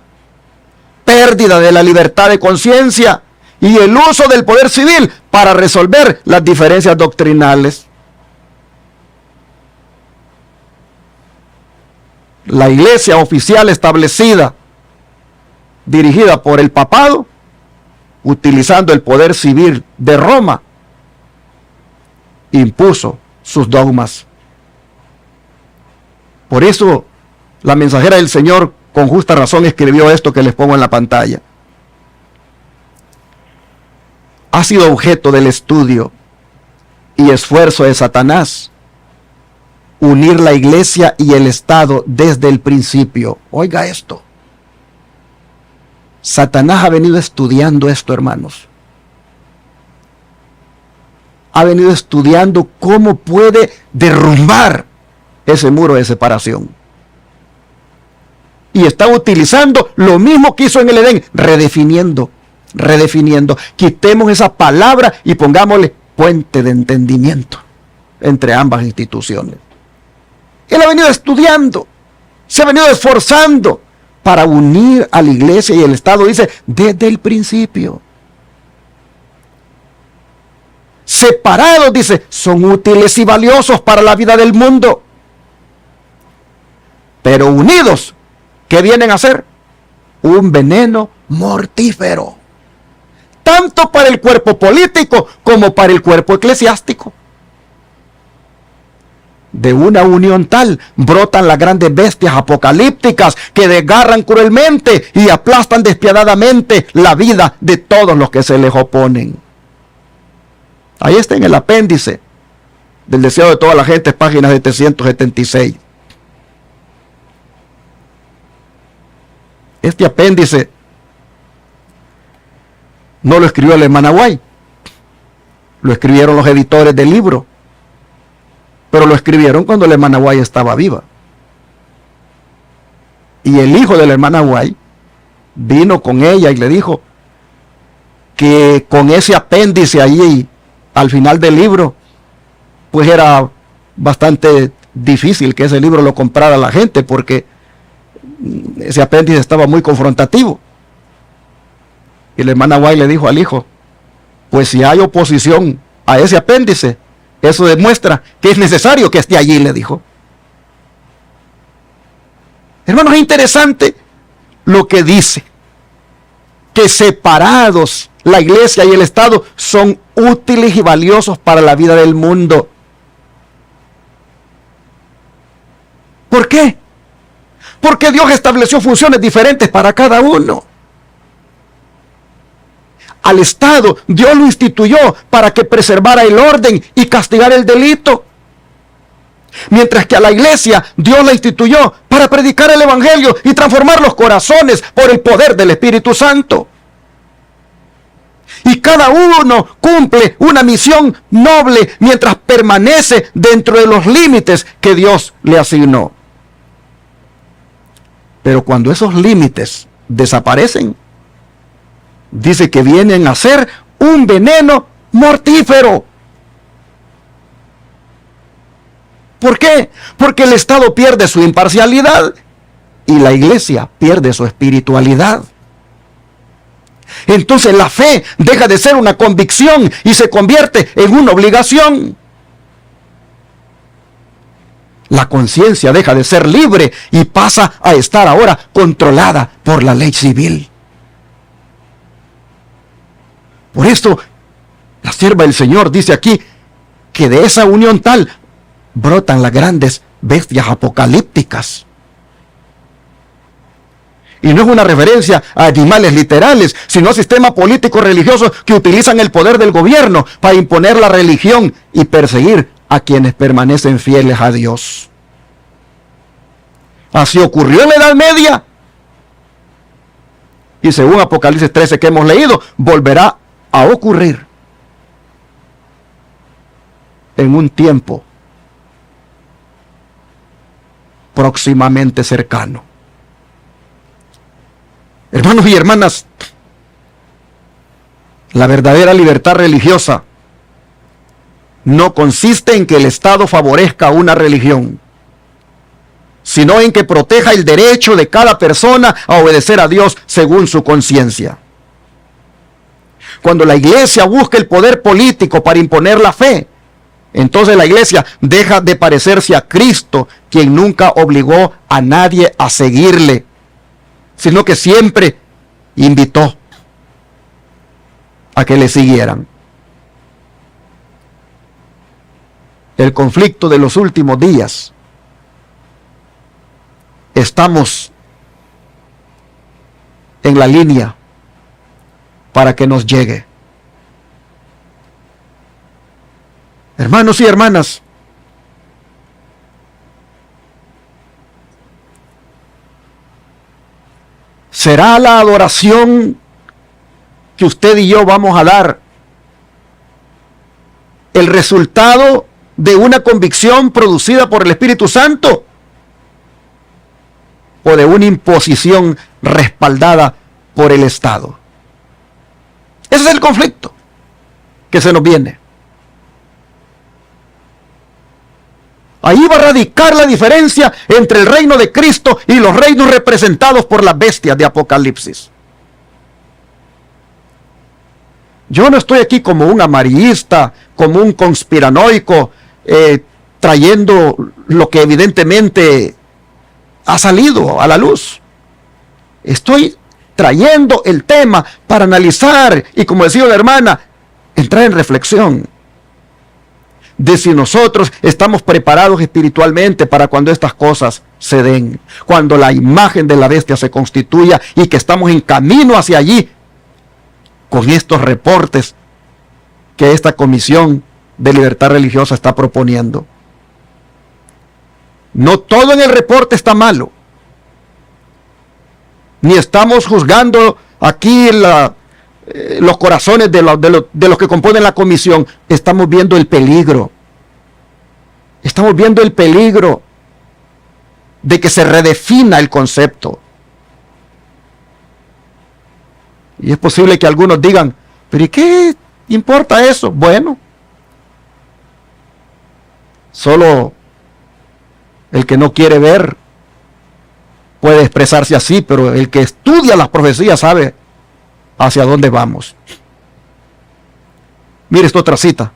pérdida de la libertad de conciencia y el uso del poder civil para resolver las diferencias doctrinales. La iglesia oficial establecida, dirigida por el papado, utilizando el poder civil de Roma, impuso sus dogmas. Por eso, la mensajera del Señor, con justa razón, escribió esto que les pongo en la pantalla. Ha sido objeto del estudio y esfuerzo de Satanás unir la iglesia y el Estado desde el principio. Oiga esto. Satanás ha venido estudiando esto, hermanos. Ha venido estudiando cómo puede derrumbar ese muro de separación. Y está utilizando lo mismo que hizo en el Edén, redefiniendo. Quitemos esa palabra y pongámosle puente de entendimiento entre ambas instituciones. Él ha venido estudiando, se ha venido esforzando para unir a la iglesia y el Estado, dice, desde el principio. Separados, dice, son útiles y valiosos para la vida del mundo. Pero unidos, ¿qué vienen a ser? Un veneno mortífero. Tanto para el cuerpo político como para el cuerpo eclesiástico. De una unión tal brotan las grandes bestias apocalípticas que desgarran cruelmente y aplastan despiadadamente la vida de todos los que se les oponen. Ahí está en el apéndice del Deseo de toda la gente, página 776. Este apéndice no lo escribió el hermano White, lo escribieron los editores del libro. Pero lo escribieron cuando la hermana White estaba viva. Y el hijo de la hermana White vino con ella y le dijo que con ese apéndice allí al final del libro, pues era bastante difícil que ese libro lo comprara la gente, porque ese apéndice estaba muy confrontativo. Y la hermana White le dijo al hijo, pues si hay oposición a ese apéndice, eso demuestra que es necesario que esté allí, le dijo. Hermanos, es interesante lo que dice, que separados la iglesia y el Estado son útiles y valiosos para la vida del mundo. ¿Por qué? Porque Dios estableció funciones diferentes para cada uno. Al Estado, Dios lo instituyó para que preservara el orden y castigara el delito. Mientras que a la iglesia, Dios la instituyó para predicar el Evangelio y transformar los corazones por el poder del Espíritu Santo. Y cada uno cumple una misión noble mientras permanece dentro de los límites que Dios le asignó. Pero cuando esos límites desaparecen, dice que vienen a ser un veneno mortífero. ¿Por qué? Porque el Estado pierde su imparcialidad y la iglesia pierde su espiritualidad. Entonces la fe deja de ser una convicción y se convierte en una obligación. La conciencia deja de ser libre y pasa a estar ahora controlada por la ley civil. Por esto, la sierva del Señor dice aquí que de esa unión tal brotan las grandes bestias apocalípticas. Y no es una referencia a animales literales, sino a sistemas políticos religiosos que utilizan el poder del gobierno para imponer la religión y perseguir a quienes permanecen fieles a Dios. Así ocurrió en la Edad Media. Y según Apocalipsis 13 que hemos leído, volverá a ocurrir en un tiempo próximamente cercano. Hermanos y hermanas, la verdadera libertad religiosa no consiste en que el Estado favorezca una religión, sino en que proteja el derecho de cada persona a obedecer a Dios según su conciencia. Cuando la iglesia busca el poder político para imponer la fe, entonces la iglesia deja de parecerse a Cristo, quien nunca obligó a nadie a seguirle, sino que siempre invitó a que le siguieran. El conflicto de los últimos días. Estamos en la línea para que nos llegue. Hermanos y hermanas, ¿será la adoración que usted y yo vamos a dar el resultado de una convicción producida por el Espíritu Santo o de una imposición respaldada por el Estado? Ese es el conflicto que se nos viene. Ahí va a radicar la diferencia entre el reino de Cristo y los reinos representados por las bestias de Apocalipsis. Yo no estoy aquí como un amarillista, como un conspiranoico, trayendo lo que evidentemente ha salido a la luz. Estoy trayendo el tema para analizar y, como decía la hermana, entrar en reflexión de si nosotros estamos preparados espiritualmente para cuando estas cosas se den, cuando la imagen de la bestia se constituya y que estamos en camino hacia allí con estos reportes que esta Comisión de Libertad Religiosa está proponiendo. No todo en el reporte está malo, ni estamos juzgando aquí los corazones de los que componen la comisión. Estamos viendo el peligro. Estamos viendo el peligro de que se redefina el concepto. Y es posible que algunos digan, ¿pero y qué importa eso? Bueno, solo el que no quiere ver puede expresarse así, pero el que estudia las profecías sabe hacia dónde vamos. Mire esta otra cita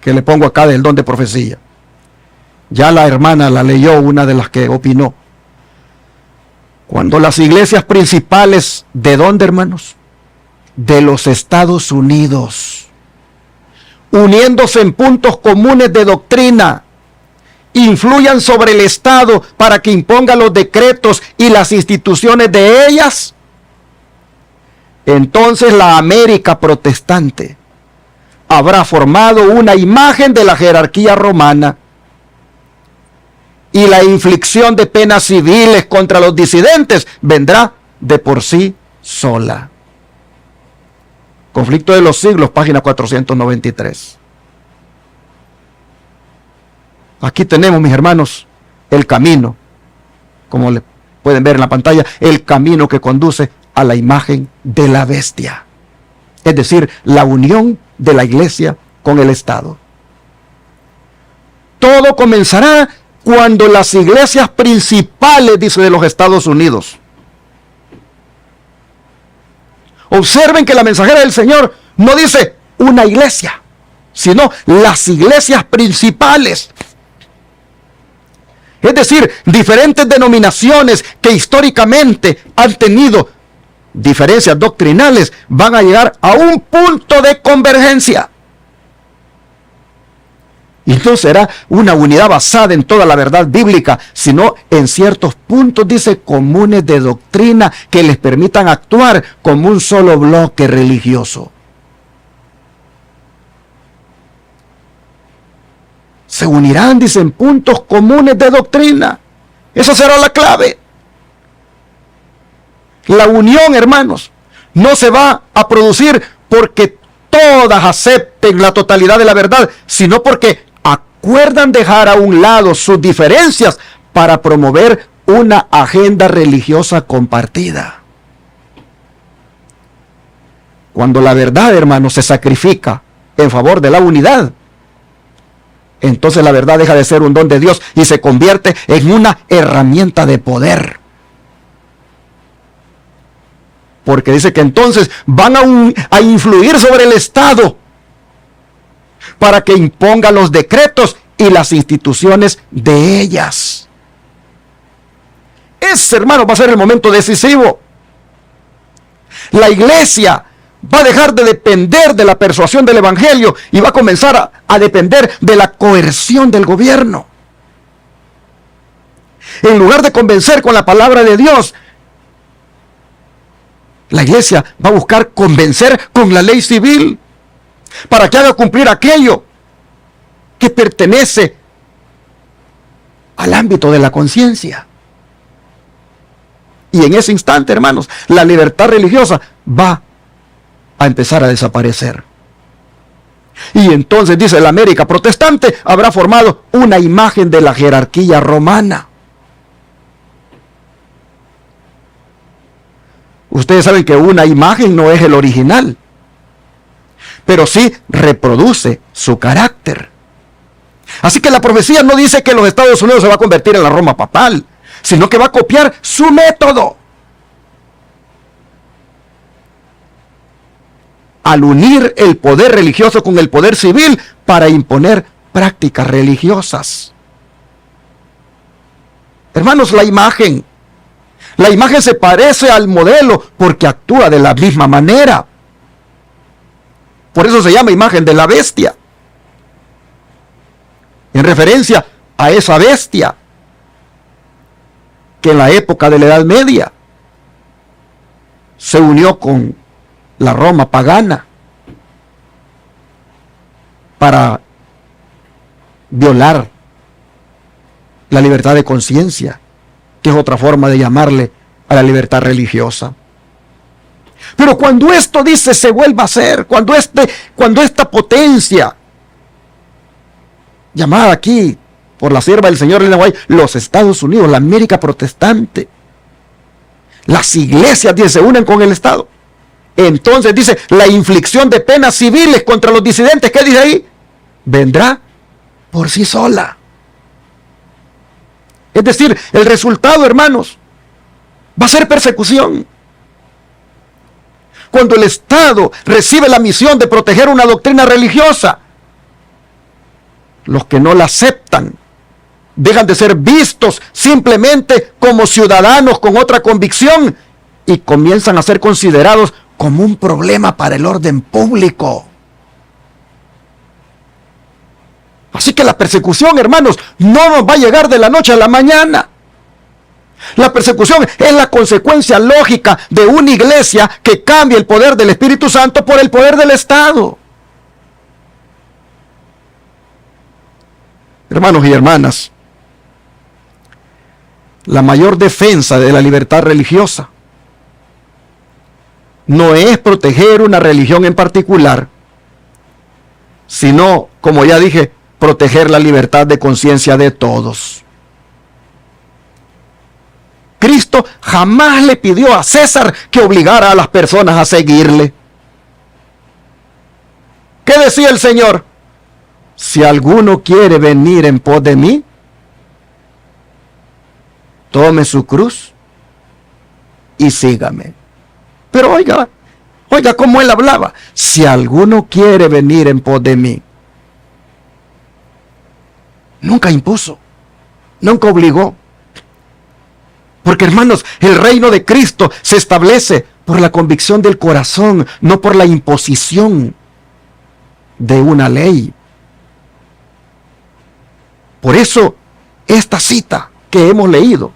que le pongo acá del don de profecía. Ya la hermana la leyó, una de las que opinó. Cuando las iglesias principales, ¿de dónde, hermanos? De los Estados Unidos, uniéndose en puntos comunes de doctrina, influyan sobre el Estado para que imponga los decretos y las instituciones de ellas, entonces la América protestante habrá formado una imagen de la jerarquía romana y la inflicción de penas civiles contra los disidentes vendrá de por sí sola. Conflicto de los siglos, página 493. Aquí tenemos, mis hermanos, el camino, como le pueden ver en la pantalla, el camino que conduce a la imagen de la bestia. Es decir, la unión de la iglesia con el Estado. Todo comenzará cuando las iglesias principales, dice, de los Estados Unidos. Observen que la mensajera del Señor no dice una iglesia, sino las iglesias principales. Es decir, diferentes denominaciones que históricamente han tenido diferencias doctrinales van a llegar a un punto de convergencia. Y no será una unidad basada en toda la verdad bíblica, sino en ciertos puntos, dice, comunes de doctrina que les permitan actuar como un solo bloque religioso. Se unirán, dice, en puntos comunes de doctrina. Esa será la clave. La unión, hermanos, no se va a producir porque todas acepten la totalidad de la verdad, sino porque acuerdan dejar a un lado sus diferencias para promover una agenda religiosa compartida. Cuando la verdad, hermanos, se sacrifica en favor de la unidad, entonces la verdad deja de ser un don de Dios y se convierte en una herramienta de poder. Porque dice que entonces van a influir sobre el Estado para que imponga los decretos y las instituciones de ellas. Ese, hermano, va a ser el momento decisivo. La iglesia va a dejar de depender de la persuasión del evangelio y va a comenzar a depender de la coerción del gobierno. En lugar de convencer con la palabra de Dios, la iglesia va a buscar convencer con la ley civil para que haga cumplir aquello que pertenece al ámbito de la conciencia. Y en ese instante, hermanos, la libertad religiosa va a empezar a desaparecer. Y entonces, dice, la América protestante habrá formado una imagen de la jerarquía romana. Ustedes saben que una imagen no es el original, pero sí reproduce su carácter. Así que la profecía no dice que los Estados Unidos se va a convertir en la Roma papal, sino que va a copiar su método. Al unir el poder religioso con el poder civil para imponer prácticas religiosas. Hermanos, la imagen se parece al modelo porque actúa de la misma manera. Por eso se llama imagen de la bestia, en referencia a esa bestia que en la época de la Edad Media se unió con la Roma pagana para violar la libertad de conciencia, que es otra forma de llamarle a la libertad religiosa. Pero cuando esto, dice, se vuelva a hacer, cuando esta potencia, llamada aquí por la sierva del Señor Elena White, los Estados Unidos, la América protestante, las iglesias, dice, se unen con el Estado, entonces, dice, la inflicción de penas civiles contra los disidentes, ¿qué dice ahí? Vendrá por sí sola. Es decir, el resultado, hermanos, va a ser persecución. Cuando el Estado recibe la misión de proteger una doctrina religiosa, los que no la aceptan dejan de ser vistos simplemente como ciudadanos con otra convicción y comienzan a ser considerados como un problema para el orden público. Así que la persecución, hermanos, no nos va a llegar de la noche a la mañana. La persecución es la consecuencia lógica de una iglesia que cambia el poder del Espíritu Santo por el poder del Estado. Hermanos y hermanas, la mayor defensa de la libertad religiosa no es proteger una religión en particular, sino, como ya dije, proteger la libertad de conciencia de todos. Cristo jamás le pidió a César que obligara a las personas a seguirle. ¿Qué decía el Señor? Si alguno quiere venir en pos de mí, tome su cruz y sígame. Pero oiga cómo él hablaba. Si alguno quiere venir en pos de mí. Nunca impuso, nunca obligó. Porque, hermanos, el reino de Cristo se establece por la convicción del corazón, no por la imposición de una ley. Por eso, esta cita que hemos leído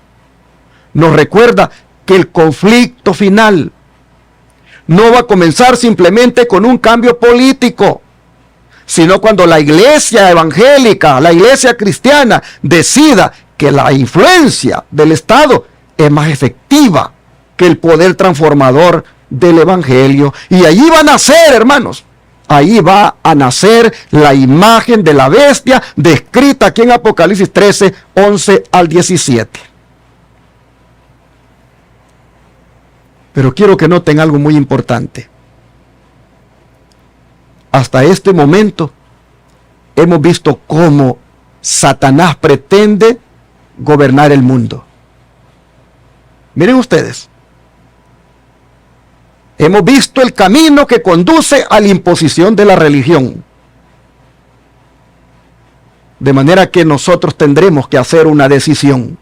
nos recuerda que el conflicto final no va a comenzar simplemente con un cambio político, sino cuando la iglesia evangélica, la iglesia cristiana, decida que la influencia del Estado es más efectiva que el poder transformador del evangelio. Y allí va a nacer, hermanos, ahí va a nacer la imagen de la bestia descrita aquí en Apocalipsis 13, 11 al 17. Pero quiero que noten algo muy importante. Hasta este momento hemos visto cómo Satanás pretende gobernar el mundo. Miren ustedes. Hemos visto el camino que conduce a la imposición de la religión. De manera que nosotros tendremos que hacer una decisión.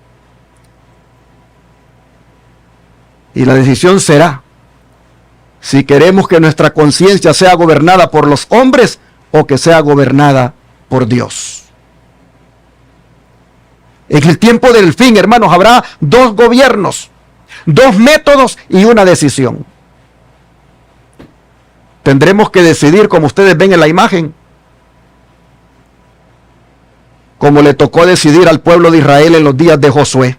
Y la decisión será si queremos que nuestra conciencia sea gobernada por los hombres o que sea gobernada por Dios. En el tiempo del fin, hermanos, habrá dos gobiernos, dos métodos y una decisión. Tendremos que decidir, como ustedes ven en la imagen, como le tocó decidir al pueblo de Israel en los días de Josué.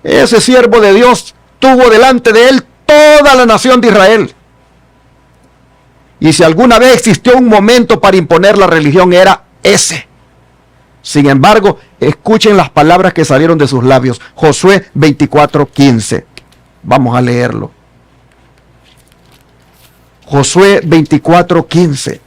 Ese siervo de Dios tuvo delante de él toda la nación de Israel. Y si alguna vez existió un momento para imponer la religión, era ese. Sin embargo, escuchen las palabras que salieron de sus labios. Josué 24:15. Vamos a leerlo. Josué 24:15.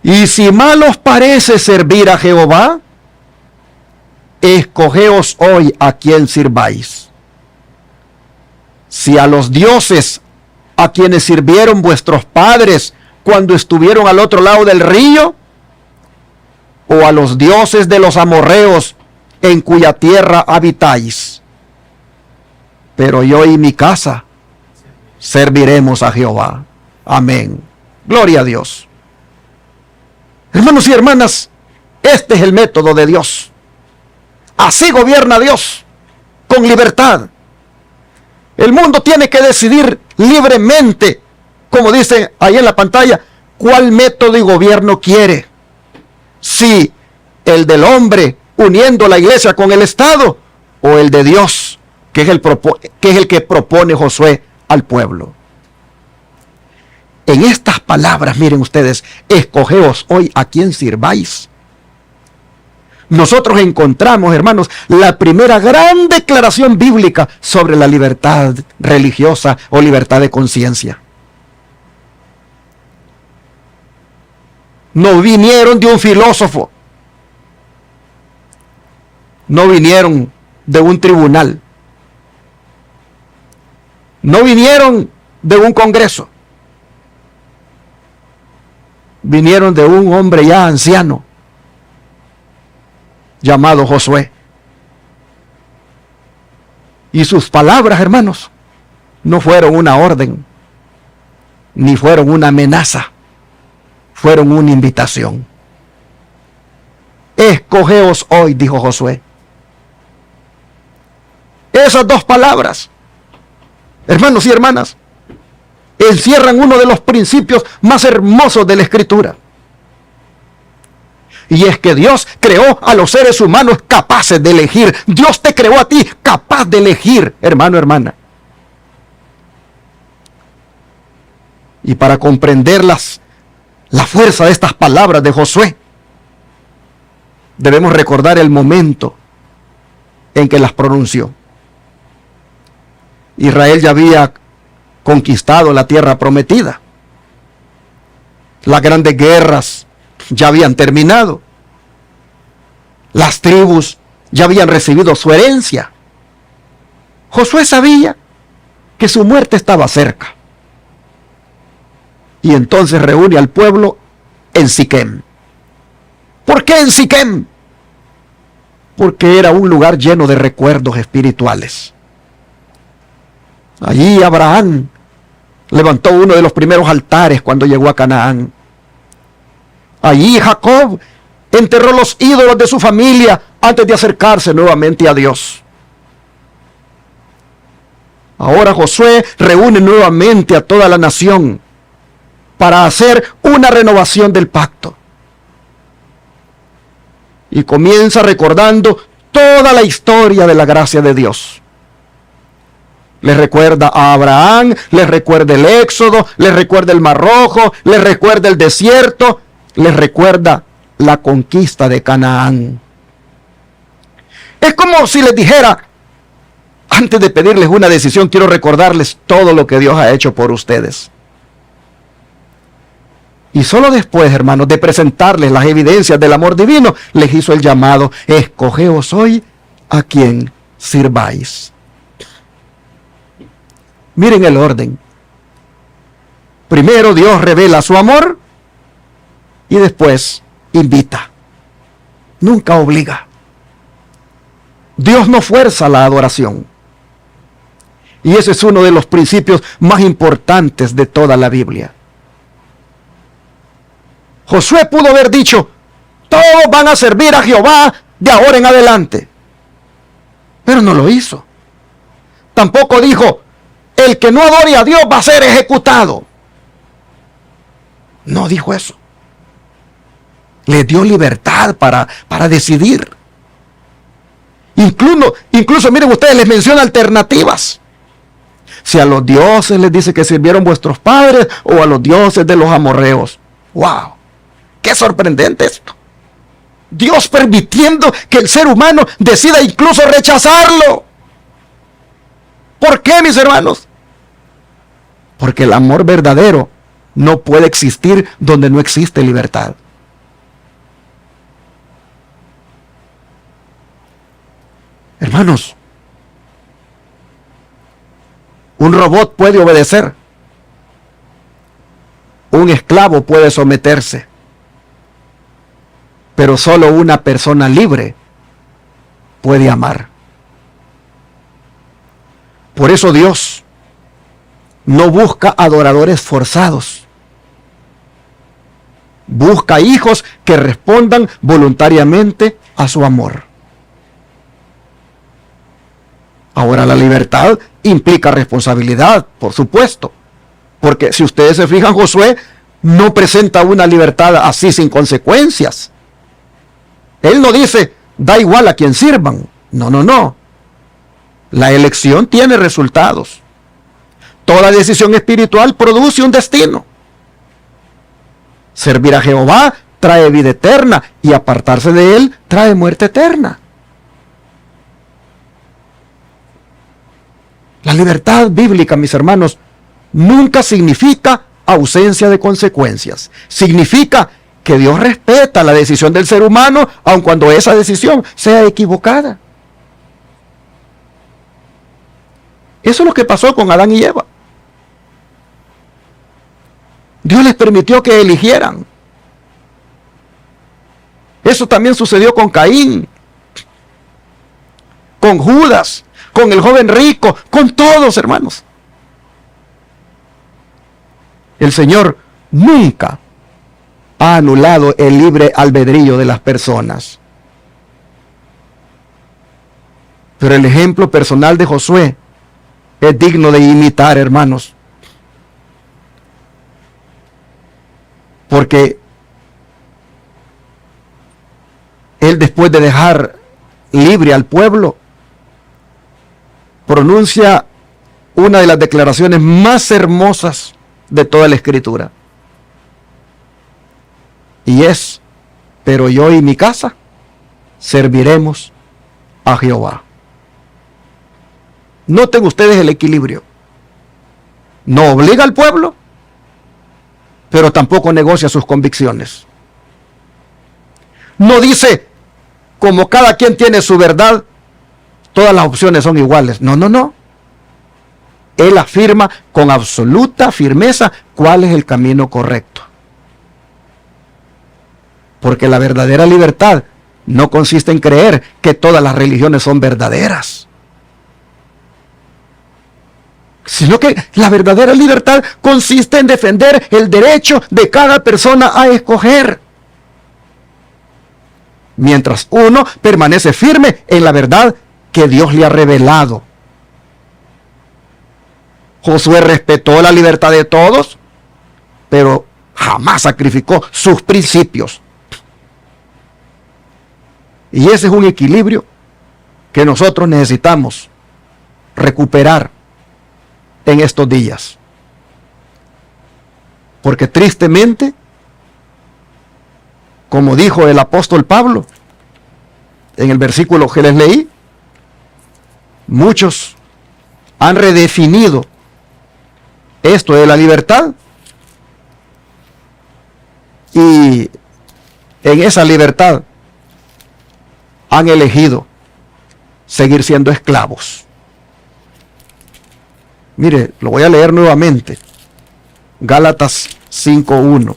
Y si mal os parece servir a Jehová, escogeos hoy a quién sirváis. Si a los dioses a quienes sirvieron vuestros padres cuando estuvieron al otro lado del río, o a los dioses de los amorreos en cuya tierra habitáis. Pero yo y mi casa serviremos a Jehová. Amén. Gloria a Dios. Hermanos y hermanas, este es el método de Dios. Así gobierna Dios, con libertad. El mundo tiene que decidir libremente, como dice ahí en la pantalla, cuál método y gobierno quiere. Si el del hombre uniendo la iglesia con el Estado, o el de Dios, que es el que propone Josué al pueblo. En estas palabras, miren ustedes, escogeos hoy a quién sirváis. Nosotros encontramos, hermanos, la primera gran declaración bíblica sobre la libertad religiosa o libertad de conciencia. No vinieron de un filósofo, no vinieron de un tribunal, no vinieron de un congreso, vinieron de un hombre ya anciano llamado Josué. Y sus palabras, hermanos, no fueron una orden, ni fueron una amenaza, fueron una invitación. Escogeos hoy, dijo Josué. Esas dos palabras, hermanos y hermanas, encierran uno de los principios más hermosos de la Escritura. Y es que Dios creó a los seres humanos capaces de elegir. Dios te creó a ti capaz de elegir, hermano, hermana. Y para comprender la fuerza de estas palabras de Josué, debemos recordar el momento en que las pronunció. Israel ya había conquistado la tierra prometida. Las grandes guerras ya habían terminado. Las tribus ya habían recibido su herencia. Josué sabía que su muerte estaba cerca. Y entonces reúne al pueblo en Siquem. ¿Por qué en Siquem? Porque era un lugar lleno de recuerdos espirituales. Allí Abraham levantó uno de los primeros altares cuando llegó a Canaán. Allí Jacob enterró los ídolos de su familia antes de acercarse nuevamente a Dios. Ahora Josué reúne nuevamente a toda la nación para hacer una renovación del pacto. Y comienza recordando toda la historia de la gracia de Dios. Les recuerda a Abraham, les recuerda el Éxodo, les recuerda el Mar Rojo, les recuerda el desierto, les recuerda la conquista de Canaán. Es como si les dijera, antes de pedirles una decisión, quiero recordarles todo lo que Dios ha hecho por ustedes. Y solo después, hermanos, de presentarles las evidencias del amor divino, les hizo el llamado: escogeos hoy a quien sirváis. Miren el orden. Primero Dios revela su amor y después invita. Nunca obliga. Dios no fuerza la adoración. Y ese es uno de los principios más importantes de toda la Biblia. Josué pudo haber dicho: todos van a servir a Jehová de ahora en adelante. Pero no lo hizo. Tampoco dijo: el que no adore a Dios va a ser ejecutado. No dijo eso. Le dio libertad para decidir. Incluso miren ustedes, les menciona alternativas. Si a los dioses les dice que sirvieron vuestros padres, o a los dioses de los amorreos. ¡Wow! ¡Qué sorprendente esto! Dios permitiendo que el ser humano decida incluso rechazarlo. ¿Por qué, mis hermanos? Porque el amor verdadero no puede existir donde no existe libertad. Hermanos, un robot puede obedecer. Un esclavo puede someterse. Pero solo una persona libre puede amar. Por eso Dios no busca adoradores forzados. Busca hijos que respondan voluntariamente a su amor. Ahora, la libertad implica responsabilidad, por supuesto. Porque si ustedes se fijan, Josué no presenta una libertad así sin consecuencias. Él no dice: da igual a quien sirvan. No. La elección tiene resultados. Toda decisión espiritual produce un destino. Servir a Jehová trae vida eterna, y apartarse de él trae muerte eterna. La libertad bíblica, mis hermanos, nunca significa ausencia de consecuencias. Significa que Dios respeta la decisión del ser humano, aun cuando esa decisión sea equivocada. Eso es lo que pasó con Adán y Eva. Dios les permitió que eligieran. Eso también sucedió con Caín, con Judas, con el joven rico, con todos, hermanos. El Señor nunca ha anulado el libre albedrío de las personas. Pero el ejemplo personal de Josué es digno de imitar, hermanos. Porque él, después de dejar libre al pueblo, pronuncia una de las declaraciones más hermosas de toda la Escritura. Y es: pero yo y mi casa serviremos a Jehová. Noten ustedes el equilibrio. No obliga al pueblo, pero tampoco negocia sus convicciones. No dice: como cada quien tiene su verdad, todas las opciones son iguales. No. Él afirma con absoluta firmeza cuál es el camino correcto. Porque la verdadera libertad no consiste en creer que todas las religiones son verdaderas. sino que la verdadera libertad consiste en defender el derecho de cada persona a escoger, mientras uno permanece firme en la verdad que Dios le ha revelado. Josué respetó la libertad de todos, pero jamás sacrificó sus principios. Y ese es un equilibrio que nosotros necesitamos recuperar en estos días. Porque tristemente, como dijo el apóstol Pablo en el versículo que les leí, muchos han redefinido esto de la libertad, y en esa libertad han elegido seguir siendo esclavos. Mire, lo voy a leer nuevamente. Gálatas 5:1.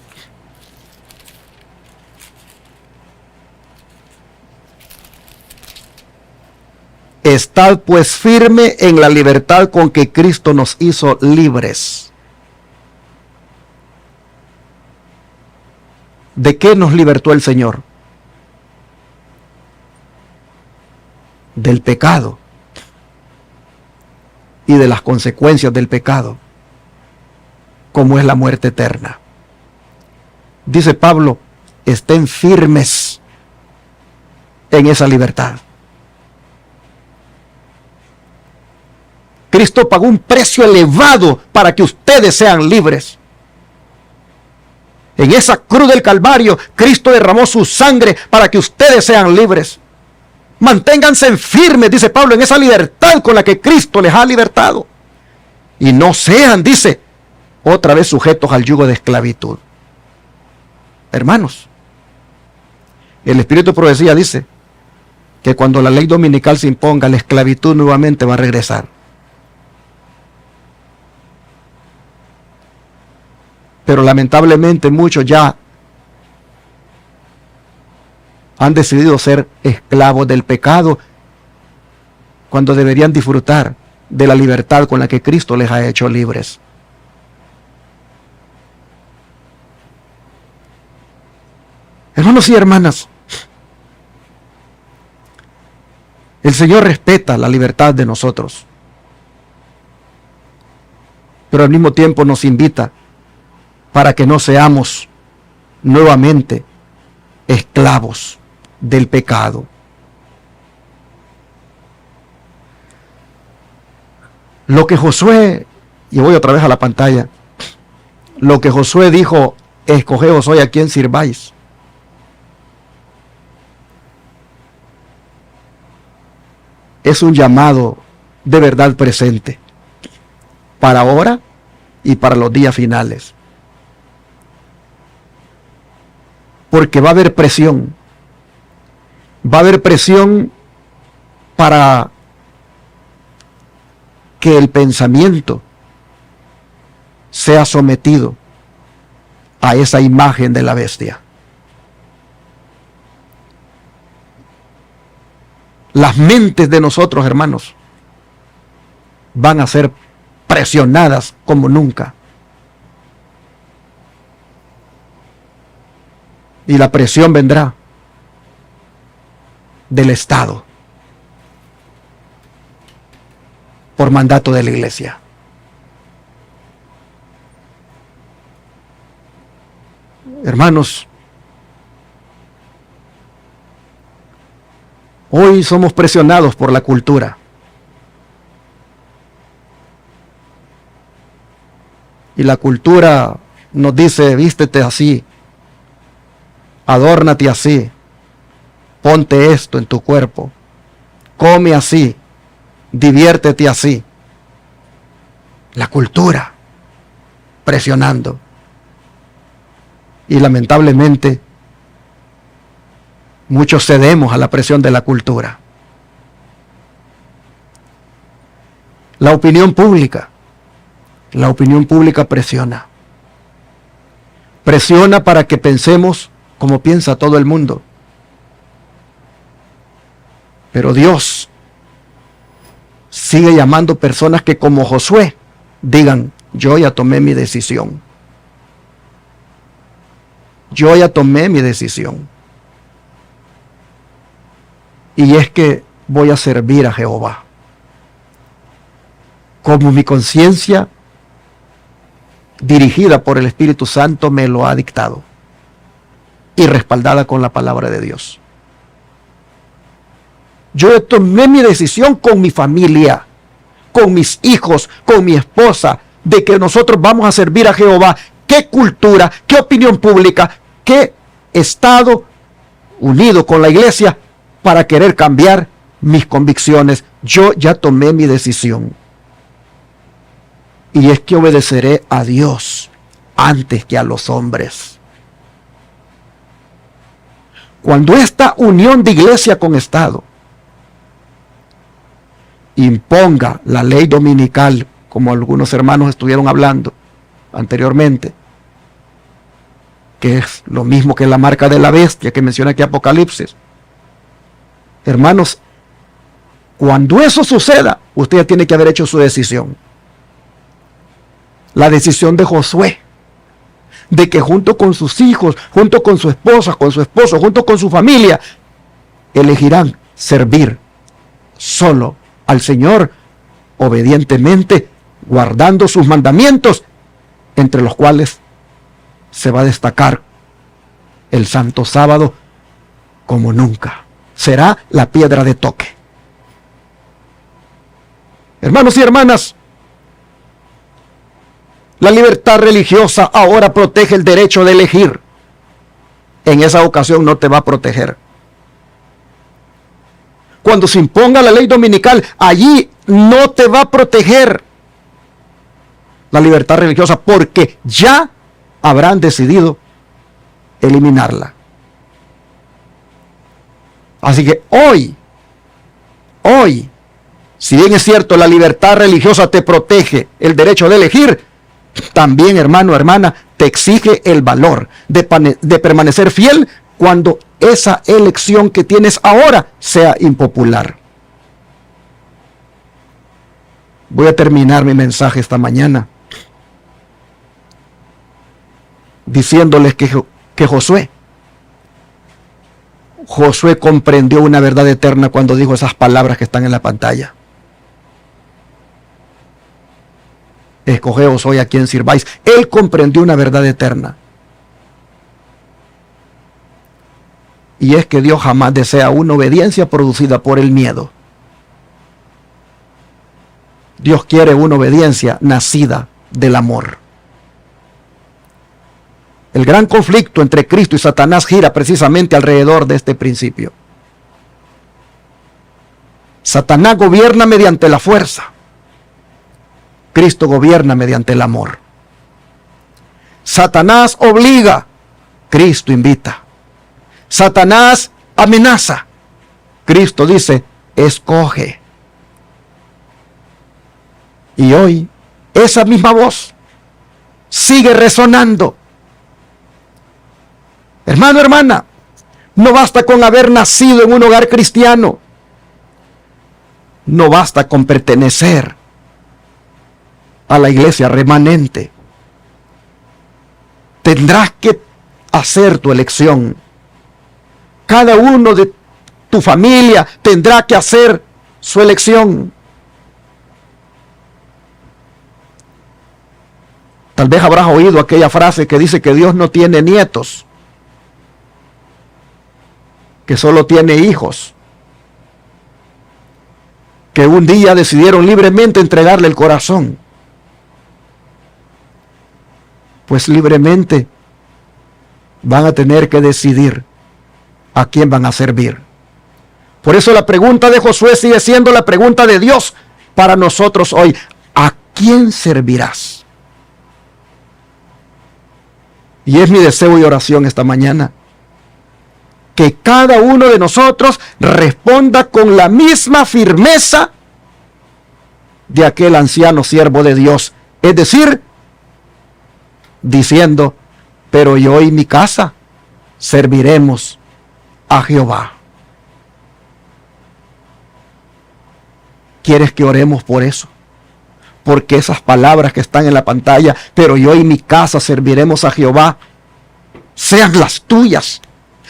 Estad pues firme en la libertad con que Cristo nos hizo libres. ¿De qué nos libertó el Señor? Del pecado y de las consecuencias del pecado, como es la muerte eterna. Dice Pablo, estén firmes en esa libertad. Cristo pagó un precio elevado para que ustedes sean libres. En esa cruz del Calvario, Cristo derramó su sangre para que ustedes sean libres. Manténganse firmes, dice Pablo, en esa libertad con la que Cristo les ha libertado. Y no sean, dice, otra vez sujetos al yugo de esclavitud. Hermanos, el Espíritu de Profecía dice que cuando la ley dominical se imponga, la esclavitud nuevamente va a regresar. Pero lamentablemente muchos ya han decidido ser esclavos del pecado cuando deberían disfrutar de la libertad con la que Cristo les ha hecho libres. Hermanos y hermanas, el Señor respeta la libertad de nosotros, pero al mismo tiempo nos invita para que no seamos nuevamente esclavos del pecado. Lo que Josué, y voy otra vez a la pantalla, lo que Josué dijo, escogeos hoy a quien sirváis. Es un llamado de verdad presente para ahora y para los días finales. Porque va a haber presión. Va a haber presión para que el pensamiento sea sometido a esa imagen de la bestia. Las mentes de nosotros, hermanos, van a ser presionadas como nunca. Y la presión vendrá del Estado, por mandato de la Iglesia. Hermanos, hoy somos presionados por la cultura. Y la cultura nos dice, vístete así, adórnate así, ponte esto en tu cuerpo, come así, diviértete así. La cultura presionando. Y lamentablemente muchos cedemos a la presión de la cultura. La opinión pública presiona. Presiona para que pensemos como piensa todo el mundo. Pero Dios sigue llamando personas que como Josué digan: yo ya tomé mi decisión. Yo ya tomé mi decisión. Y es que voy a servir a Jehová, como mi conciencia, dirigida por el Espíritu Santo, me lo ha dictado y respaldada con la palabra de Dios. Yo tomé mi decisión con mi familia, con mis hijos, con mi esposa, de que nosotros vamos a servir a Jehová. ¿Qué cultura, qué opinión pública, qué Estado unido con la iglesia para querer cambiar mis convicciones? Yo ya tomé mi decisión. Y es que obedeceré a Dios antes que a los hombres. Cuando esta unión de iglesia con Estado imponga la ley dominical, como algunos hermanos estuvieron hablando anteriormente, que es lo mismo que la marca de la bestia que menciona aquí Apocalipsis. Hermanos, cuando eso suceda, usted ya tiene que haber hecho su decisión. La decisión de Josué, de que junto con sus hijos, junto con su esposa, con su esposo, junto con su familia, elegirán servir solo al Señor, obedientemente, guardando sus mandamientos, entre los cuales se va a destacar el Santo Sábado como nunca. Será la piedra de toque. Hermanos y hermanas, la libertad religiosa ahora protege el derecho de elegir. En esa ocasión no te va a proteger. Cuando se imponga la ley dominical, allí no te va a proteger la libertad religiosa, porque ya habrán decidido eliminarla. Así que hoy, si bien es cierto, la libertad religiosa te protege el derecho de elegir, también, hermano, hermana, te exige el valor de permanecer fiel cuando esa elección que tienes ahora sea impopular. Voy a terminar mi mensaje esta mañana diciéndoles que Josué comprendió una verdad eterna cuando dijo esas palabras que están en la pantalla. Escogeos hoy a quien sirváis. Él comprendió una verdad eterna. Y es que Dios jamás desea una obediencia producida por el miedo. Dios quiere una obediencia nacida del amor. El gran conflicto entre Cristo y Satanás gira precisamente alrededor de este principio. Satanás gobierna mediante la fuerza. Cristo gobierna mediante el amor. Satanás obliga. Cristo invita. Satanás amenaza. Cristo dice: escoge. Y hoy esa misma voz sigue resonando. Hermano, hermana, no basta con haber nacido en un hogar cristiano. No basta con pertenecer a la iglesia remanente. Tendrás que hacer tu elección. Cada uno de tu familia tendrá que hacer su elección. Tal vez habrás oído aquella frase que dice que Dios no tiene nietos, que solo tiene hijos, que un día decidieron libremente entregarle el corazón. Pues libremente van a tener que decidir a quién van a servir. Por eso la pregunta de Josué sigue siendo la pregunta de Dios para nosotros hoy: ¿a quién servirás? Y es mi deseo y oración esta mañana que cada uno de nosotros responda con la misma firmeza de aquel anciano siervo de Dios, es decir, diciendo: pero yo y mi casa serviremos a Jehová. ¿Quieres que oremos por eso? porque esas palabras que están en la pantalla, pero yo y mi casa serviremos a Jehová, sean las tuyas,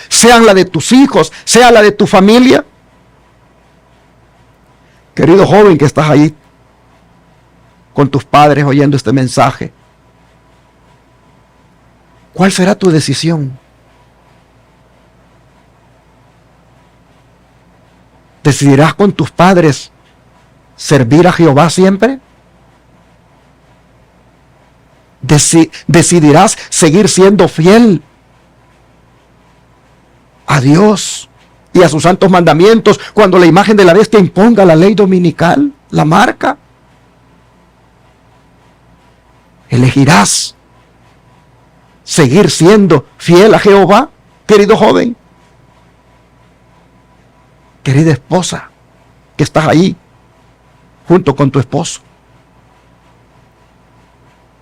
sean la de tus hijos, sea la de tu familia. Querido joven que estás ahí con tus padres oyendo este mensaje, ¿cuál será tu decisión? ¿Decidirás con tus padres servir a Jehová siempre? ¿Decidirás seguir siendo fiel a Dios y a sus santos mandamientos cuando la imagen de la bestia imponga la ley dominical, la marca? ¿Elegirás seguir siendo fiel a Jehová, querido joven? Querida esposa, que estás ahí junto con tu esposo,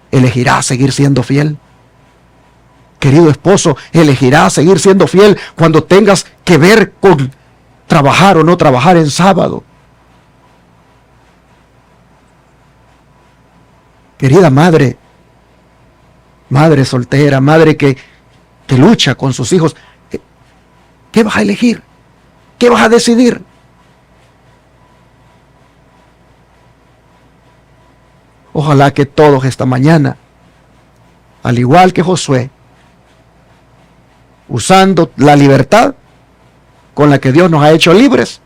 ¿elegirás seguir siendo fiel? Querido esposo, ¿elegirás seguir siendo fiel cuando tengas que ver con trabajar o no trabajar en sábado? Querida madre, madre soltera, madre que lucha con sus hijos, ¿qué vas a elegir? ¿Qué vas a decidir? Ojalá que todos esta mañana, al igual que Josué, usando la libertad con la que Dios nos ha hecho libres,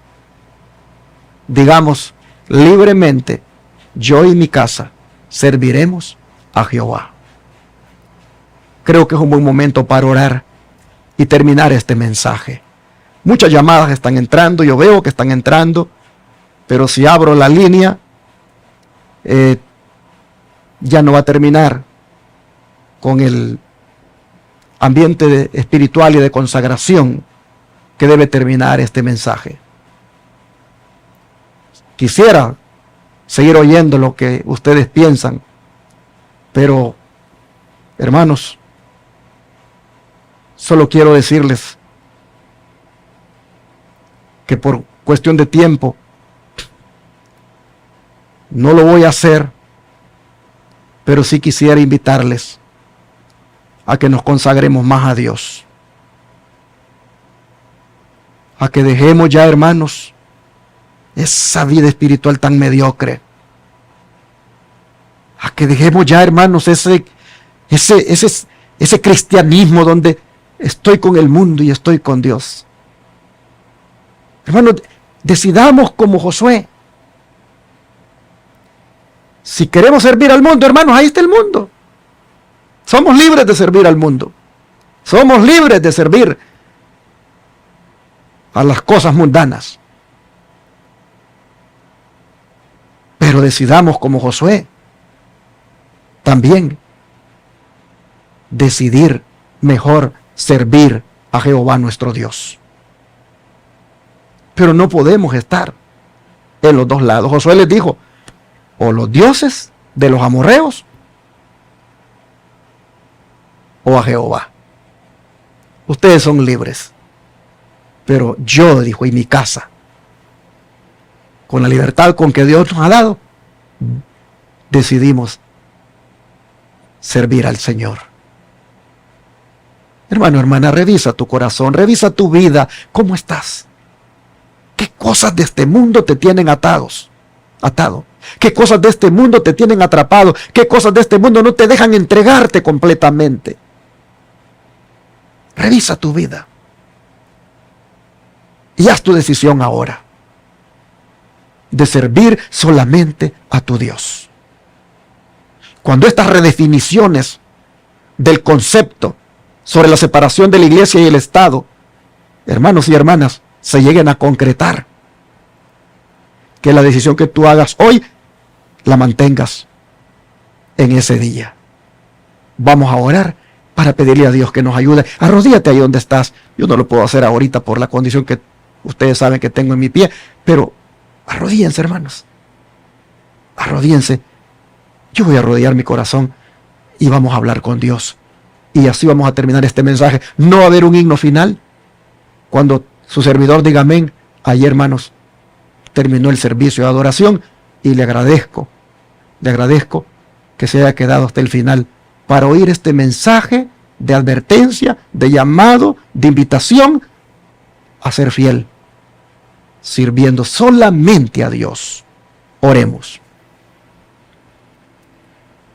digamos libremente, yo y mi casa serviremos a Jehová. Creo que es un buen momento para orar y terminar este mensaje. Muchas llamadas están entrando, yo veo que están entrando, pero si abro la línea, ya no va a terminar con el ambiente espiritual y de consagración que debe terminar este mensaje. Quisiera seguir oyendo lo que ustedes piensan, pero, hermanos, solo quiero decirles que por cuestión de tiempo no lo voy a hacer, pero sí quisiera invitarles a que nos consagremos más a Dios, a que dejemos ya, hermanos, esa vida espiritual tan mediocre, a que dejemos ya, hermanos, ese cristianismo donde estoy con el mundo y estoy con Dios. Hermanos, decidamos como Josué. Si queremos servir al mundo, hermanos, ahí está el mundo. Somos libres de servir al mundo. Somos libres de servir a las cosas mundanas. Pero decidamos como Josué también decidir mejor servir a Jehová nuestro Dios. Pero no podemos estar en los dos lados. Josué les dijo, o los dioses de los amorreos o a Jehová. Ustedes son libres. Pero yo, dijo, y mi casa, con la libertad con que Dios nos ha dado, decidimos servir al Señor. Hermano, hermana, revisa tu corazón, revisa tu vida. ¿Cómo estás? ¿Qué cosas de este mundo te tienen atado? ¿Qué cosas de este mundo te tienen atrapado? ¿Qué cosas de este mundo no te dejan entregarte completamente? Revisa tu vida y haz tu decisión ahora de servir solamente a tu Dios. Cuando estas redefiniciones del concepto sobre la separación de la iglesia y el Estado, hermanos y hermanas, se lleguen a concretar, que la decisión que tú hagas hoy la mantengas en ese día. Vamos a orar para pedirle a Dios que nos ayude. Arrodíllate ahí donde estás. Yo no lo puedo hacer ahorita por la condición que ustedes saben que tengo en mi pie, pero arrodíllense, hermanos. Arrodíllense. Yo voy a arrodillar mi corazón y vamos a hablar con Dios. Y así vamos a terminar este mensaje. No va a haber un himno final. Cuando su servidor diga amén, ahí, hermanos, terminó el servicio de adoración y le agradezco Le agradezco que se haya quedado hasta el final para oír este mensaje de advertencia, de llamado, de invitación a ser fiel, sirviendo solamente a Dios. Oremos.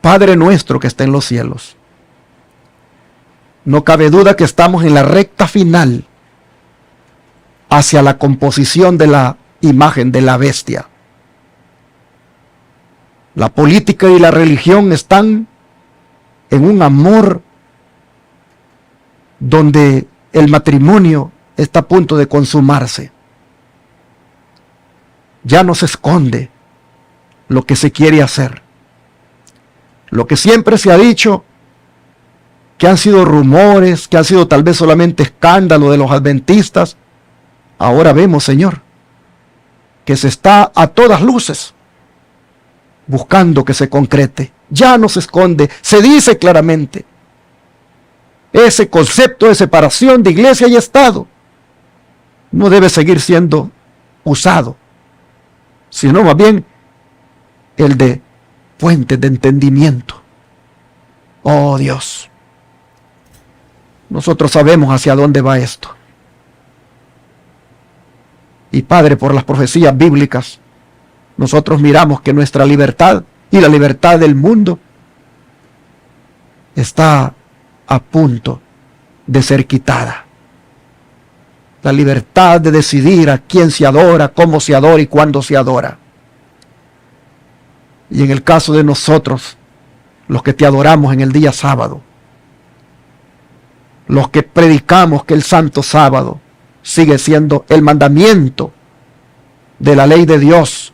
Padre nuestro que está en los cielos, no cabe duda que estamos en la recta final hacia la composición de la imagen de la bestia. La política y la religión están en un amor donde el matrimonio está a punto de consumarse. Ya no se esconde lo que se quiere hacer. Lo que siempre se ha dicho, que han sido rumores, que han sido tal vez solamente escándalo de los adventistas, ahora vemos, Señor, que se está a todas luces buscando que se concrete. Ya no se esconde, se dice claramente. Ese concepto de separación de iglesia y Estado no debe seguir siendo usado, sino más bien el de fuente de entendimiento. Oh Dios, nosotros sabemos hacia dónde va esto. Y Padre, por las profecías bíblicas, nosotros miramos que nuestra libertad y la libertad del mundo está a punto de ser quitada. La libertad de decidir a quién se adora, cómo se adora y cuándo se adora. Y en el caso de nosotros, los que te adoramos en el día sábado, los que predicamos que el santo sábado sigue siendo el mandamiento de la ley de Dios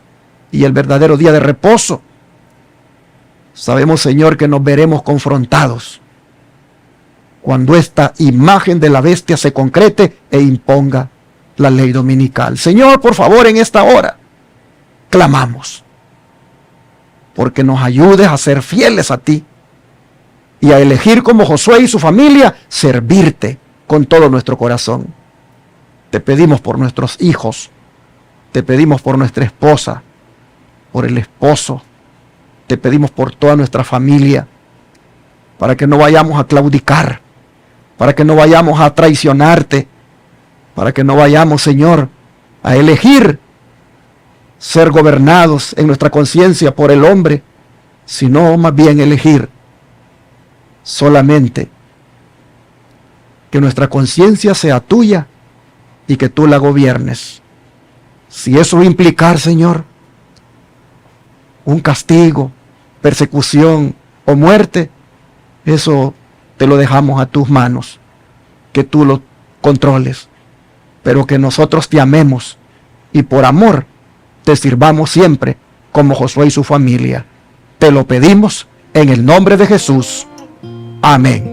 y el verdadero día de reposo, sabemos, Señor, que nos veremos confrontados cuando esta imagen de la bestia se concrete e imponga la ley dominical. Señor, por favor, en esta hora clamamos porque nos ayudes a ser fieles a ti y a elegir como Josué y su familia servirte con todo nuestro corazón. Te pedimos por nuestros hijos, te pedimos por nuestra esposa, por el esposo, te pedimos por toda nuestra familia, para que no vayamos a claudicar, para que no vayamos a traicionarte, para que no vayamos, Señor, a elegir ser gobernados en nuestra conciencia por el hombre, sino más bien elegir solamente que nuestra conciencia sea tuya y que tú la gobiernes. Si eso va a implicar, Señor, un castigo, persecución o muerte, eso te lo dejamos a tus manos, que tú lo controles, pero que nosotros te amemos y por amor te sirvamos siempre como Josué y su familia. Te lo pedimos en el nombre de Jesús. Amén.